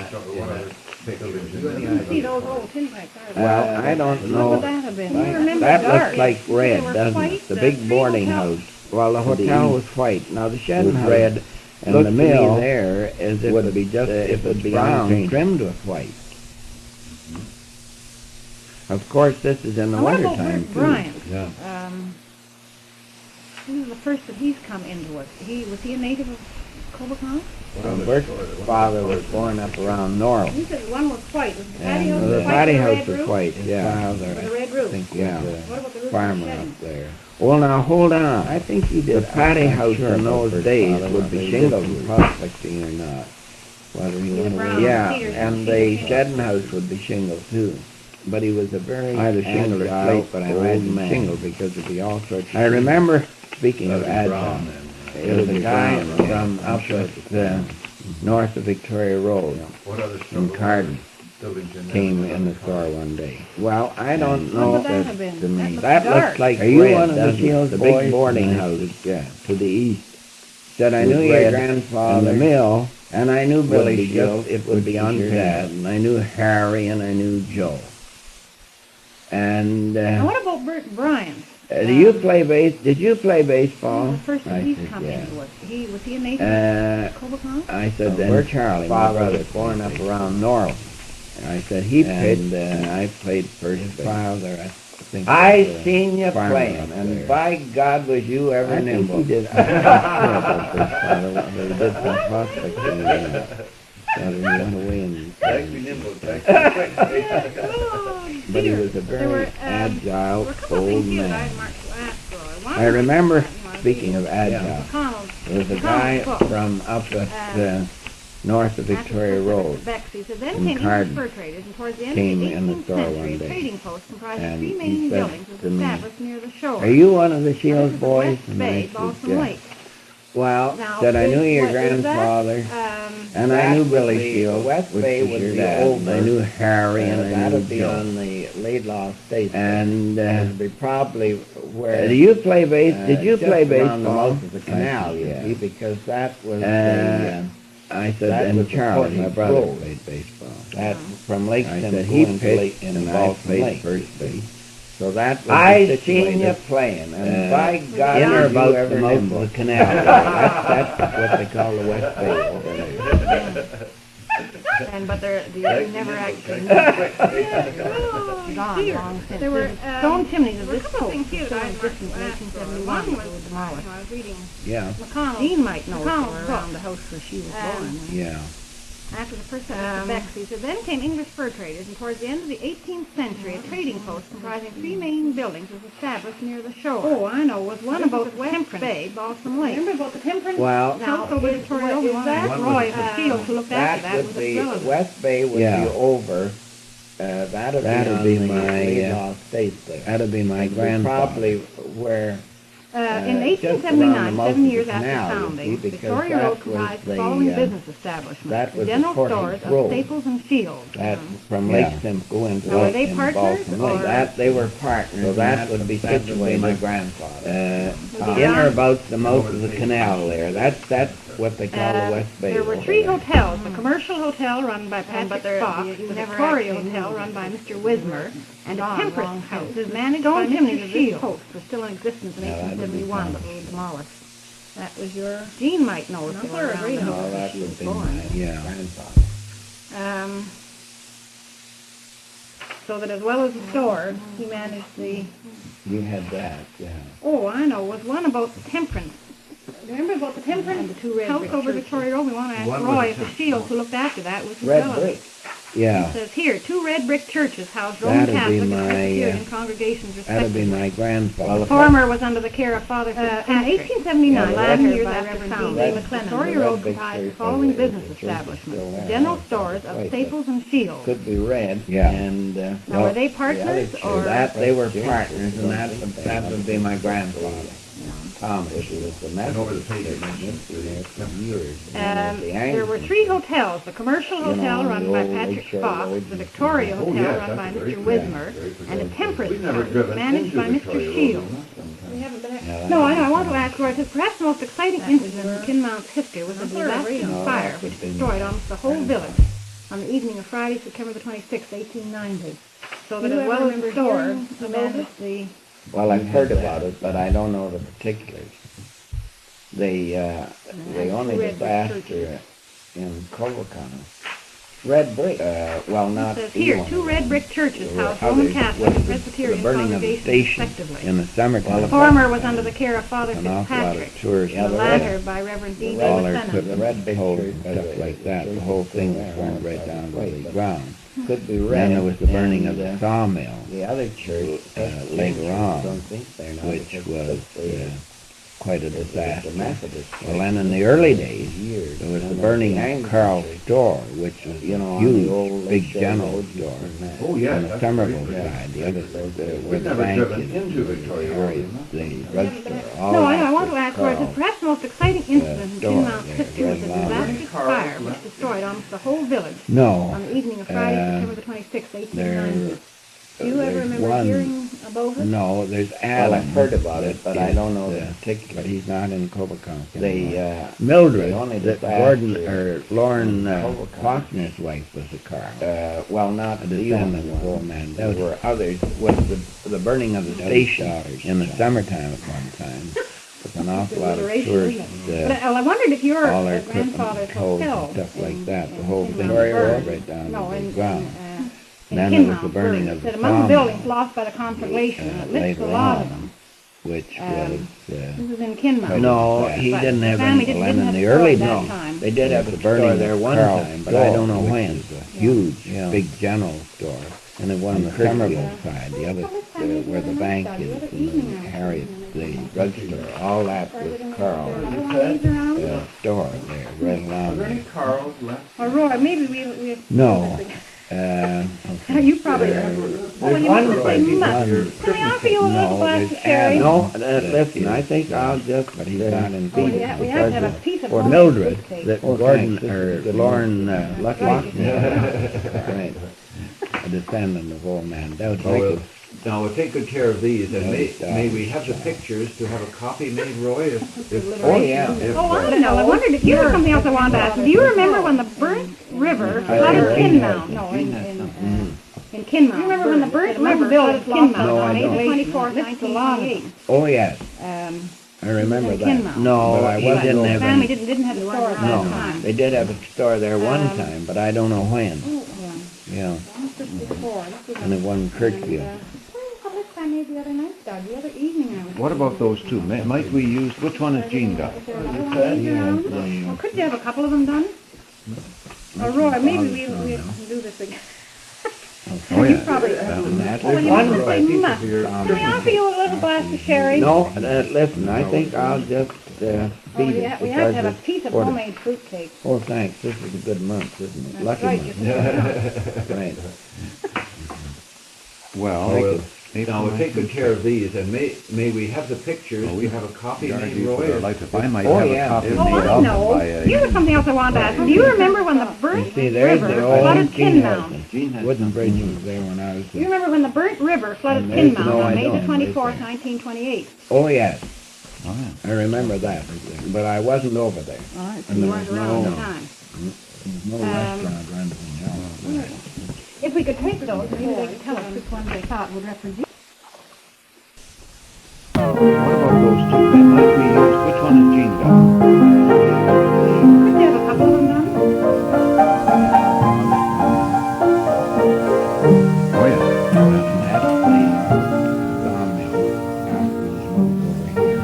buildings You can see those old tin pipes. Well, I don't What know. would that have been? You remember That dark. looks like They red, were doesn't white, it? The the big three boarding hotels. house. Well, the To the hotel east was white. Now the shed was house red, and looked the to me mill there as if would be just it would it's be brown brown trimmed with white. Of course, this is in the Now, what about wintertime Bert too. Bryant? Yeah. This is the first that he's come into it. Was he a native of Coboconk? Well, Bert's father was born up around Norwell. He said one was white. Was the patio And the white patio with a house red was roof? white, yeah. With a red roof. I think, yeah. What about the roof of the Farmer shed? up there. Well, now, hold on. I think he The did. patty house sure in about those Bert's days father, would whether be he shingled did with prospecting or not. Whether he Peter went Brown, away. Yeah, Peters, and Peter the Brown. shed house would be shingled too. But he was a very Either shingle or agile, slate, but I old imagine man. shingle because it'd be all sorts of I remember, speaking of That'll be agile, brown then. it was a guy brown, from I'm up sure at north of Victoria Road What other in Carden buildings in there? came in the store one day. Well, I don't What know would that if have been? to me. That That dark. looks like Are you red, one of the doesn't it? Shields The boys? big boarding No. house, yeah. To the east. Said I Was knew your red, grandfather and the mill and I knew would Billy be Shields, just- it would be your on dad. Dad, and I knew Harry and I knew Joe. And Now, what about Bert Bryant? do you play base? Did you play He baseball? was the first that I he's said, come yeah. into it. Was he a native Uh, of Coboconk? I said, Well, and Bert Charlie, my father brother, was born up born around Norwell. And I said, he pitched, and I played first base. Father, think I it was, seen you farmer playing, up and there. by God was you ever I think nimble. he did. I'm not sure about this father, whether he did some prospecting or not. Whether he went away and... Thanks, be nimble, thanks, be quick. Oh, But he dear. was a There were, very agile, there were a couple of old things here that man. I'd marked to ask for. One I was, remember, you know, speaking of agile, McConnell's. there was a McConnell's guy book. from up at Uh, north of Victoria Road, Bexley. So then in came Carden. English fur traders, and towards the end Came of the in the 18th store century, one a day, trading post comprising and three he main said buildings was to me, established near the shore. "Are you one of the Now, this Shields is the boys?" West And Bay, I said, Balsam "Yeah." Lake. Well, Now, said I knew your is that, grandfather, and I That knew would Billy be- Shields, West which Bay is would your be dad, and I over. knew Harry, and I knew That'd be Joe. on the Laidlaw State. And It'd be probably where. do you play base? Did you just play around the baseball? mouth of the canal, you Yeah. see, because that was I said, that and was the Charlie, my Portage brother, Road. played baseball. that from Lake I Simcoe said he into Lake pitched, in and I Balsam played Lake. first base. So that was I the seen seen you you playing, and by in God, or you about the ever mouth of nimble. the canal. That's what they call the West Bay over there. But they never actually Oh, gone dear. long since. There were, The stone chimneys of there were a this couple post things here still that in I'd marked existence to in ask for. 1871 One when was, it was demolished. I was reading Yeah, McConnell. Dean might know if they McConnell's were book. around the house where she was Um, born. yeah. After the first settlement of Bexley, so then came English fur traders, and towards the end of the 18th century, a trading post comprising three main buildings was established near the shore. Oh, I know, was one This about is the West Temperance. Bay, Balsam Lake. Remember about the Temperance? Well, Now, House over is- Victoria what Road, is that? One Roy was- for Shields who looked That after that would was be a relative. West Bay would Yeah. be over. That'd That'd be be on the my, Laidlaw State there. That'd be my It'd be grandfather. Probably where. In just around the 1879, mouth 7 of years the after canal, you founding, see, because Victoria that Road was comprised the the, following uh, business establishments. that The was the general Portage stores of Road. Staples and Shields. That from Yeah. Lake Simcoe into Now, were Lake they in partners, Balsam Lake. or- That they were partners. So and that would be that would situated my grandfather. in or about the mouth of the canal there. That's what they call the West Bay. There were over 3 there. hotels, the commercial hotel run by Patrick but there- Spock, you the never Victoria actually Hotel knew. run by Mr. Wismer, and a Gone Temperance long house since. managed by Stone chimneys Mr. of this Shields. post Was still in existence in Now, that'd be 1871, but fun. was demolished. That was your... Jean might know if they No, were sir, around read the them. house Well, where that she was would be born. my Yeah. grandfather. So that as well as the store, he managed the... You had that, yeah. Oh, I know, was one about the Temperance. Remember about the Temperance And the 2 red house brick over churches. Victoria Road? We want to ask One was Roy the if the Temperance Shields house. who looked after that was his Red relative. brick. Yeah, It says here, 2 red brick churches housed Roman That'd be Catholic and my, Presbyterian congregations that'd be respectively. my grandfather. The former was under the care of Father In Fitzpatrick. 1879, Yeah, 11 letter years by after Reverend founding, Red- Victoria the Road Red Brick comprised the Church following over there, business the church is establishments: still there. general That's stores of right. Staples and Shields. Could be red. Yeah. And Now, were they the other partners, church, or... that they were partners, and that would be my grandfather. Thomas, who was the And over the Methodist page it church, mentions been there the for years. And the There were Anglican 3 church. hotels, the commercial You know, hotel the run by old Patrick Lakeshore Fox, Lodge the and Victoria stuff. Oh, Hotel yes, run by that's very Mr. good. Wismer, Very and a good. temperance We've never house driven managed into by Mr. Victoria Road Shields. in that sometime. We haven't been Yeah, that No, I would know. I be want to fun. ask where it says perhaps the most exciting incident in Kinmount's history was the disastrous No, fire that which would be destroyed nice. almost the whole village on the evening of Friday, September the 26th, 1890. So that You as well ever as the remember store, hearing the about man, it? the Well, I've heard about it, but I don't know the particulars. The only Red brick disaster in Culvercon, red brick, well, not It says either here, one 2 of red them. brick churches There were house Roman others. Catholic Was and the Presbyterian burning of the congregations station respectively. in the summertime. The former was under the care of Father An awful lot of Fitzpatrick, tourists. and the latter by Reverend D. All David their Fenton. equipment, whole stuff like that, the whole thing was burned right down to the ground. Could be red. Then there was the burning of the sawmill. The other church later on, which was quite a disaster. Well, then in the early days, there was the burning of Carl's store, which was a huge, big general store. Oh, yeah, On the that's Somerville very good. side, the other, where We've the never bank driven is, into Victoria Road Harriet, in that. the drugstore, all No, I that know. I want to was ask where it says Carl's. perhaps the most exciting incident in store Kinmount's there, history was the right along disastrous there. fire which destroyed almost the whole village No, on the evening of Friday, September the 26th, 1890. Do you ever there's remember one- hearing about it? No, there's Alan. Well, I've heard about it, but I don't know the particulars. But he's not in Cobacon. Mildred, that Gordon or Lauren Faulkner's wife was a Carl. Well, not a descendant of old man. There were others. Was the burning of the station in the summertime at one time. With an awful lot of tourists. But I wondered if your All their grandfather's equipment, hotel and stuff like in- that. The whole in thing Mount was Vernon- right down no, to the in ground. Then Then there was the burning of the said among the sawmill, buildings lost by the conflagration, it lists a later lot of on, them. which Um, was. This is in Kinmount. No, he But didn't the have family any. didn't Well, in have the a early store at that days, time. they did have a store there one time, but I don't know when. Huge, big general store, and then one on the Somerville side, the other where the bank is, and the Harriet, the drugstore, all that was Carl. Store there, right Are along there any there. Carls left? Or Roy, maybe we. No. You probably. Well, you one must say place, must. Can I offer you a little glass of sherry? No, listen, I think I'll just, but he's not in Oh, Peter. yeah, we have to have a piece of Or homemade Mildred, fruitcake. that Gordon, or Lauren, right, a descendant of old man Dowd. Now, we'll take good care of these, and may we have the pictures to have a copy made, Roy? Oh, yeah. Oh, I know. I wondered if you had something else I wanted to ask. Do you remember when the Burnt River flooded Kinmount? No, in Kinmount. You remember when the Burnt River flooded Kinmount No, I on April don't. 24th, 1928? Oh, yes, I remember that. No, but I wasn't The have family any. didn't have a store at that No, time. they did have a store there one time, but I don't know when. Yeah, and it wasn't Kirkville. This time maybe the other night, Doug, the other evening I was. What about those two? Might we use, which one has Jean got? Well, could you have a couple of them done? Or Roy, maybe we can do this again. Oh, You yeah. probably. There's Well, you one must say place must. Can I offer you a little glass of sherry? No, listen, I think I'll just Oh, feed yeah, it we have to because have a it's piece of for the- homemade fruitcake. Oh, thanks, this is a good month, isn't it? That's Lucky right, month. just- Right. Well, now we'll take good care of these, and may we have the pictures, we have a copy made, Roy? I might Oh, have yeah. a copy Oh, made I of them know. by a... Here's something else I wanted to ask. Do you remember when the Burnt See, there's River the old flooded Gene Kinmount? Wilson. Wooden Bridge was there when I was Do you remember when the Burnt River flooded And there's- Kinmount no, on I May the don't. 24th, 1928? Oh, yes, Oh, yeah. I remember that, but I wasn't over there. All right, so And you there weren't was around at no- the time. There's no restaurant or anything else. If we could take those, maybe they could tell us which ones they thought would represent. What about those two? Might we use, which one has Jean got? Could you have a couple of them done? Oh, yeah. And that's the sawmill after it was moved over here.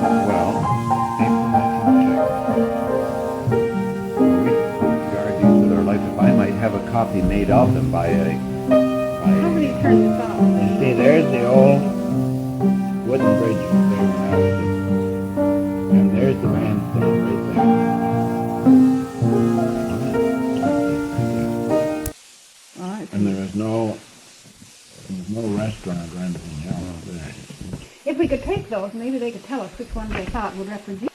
Well, we guard these with our life. If I might have a copy made of them by a... Somebody turned this off. You see, there's the old wooden bridge was there when I was there. And there's the bandstand right there. no restaurant or anything else there. If we could take those, maybe they could tell us which ones they thought would represent.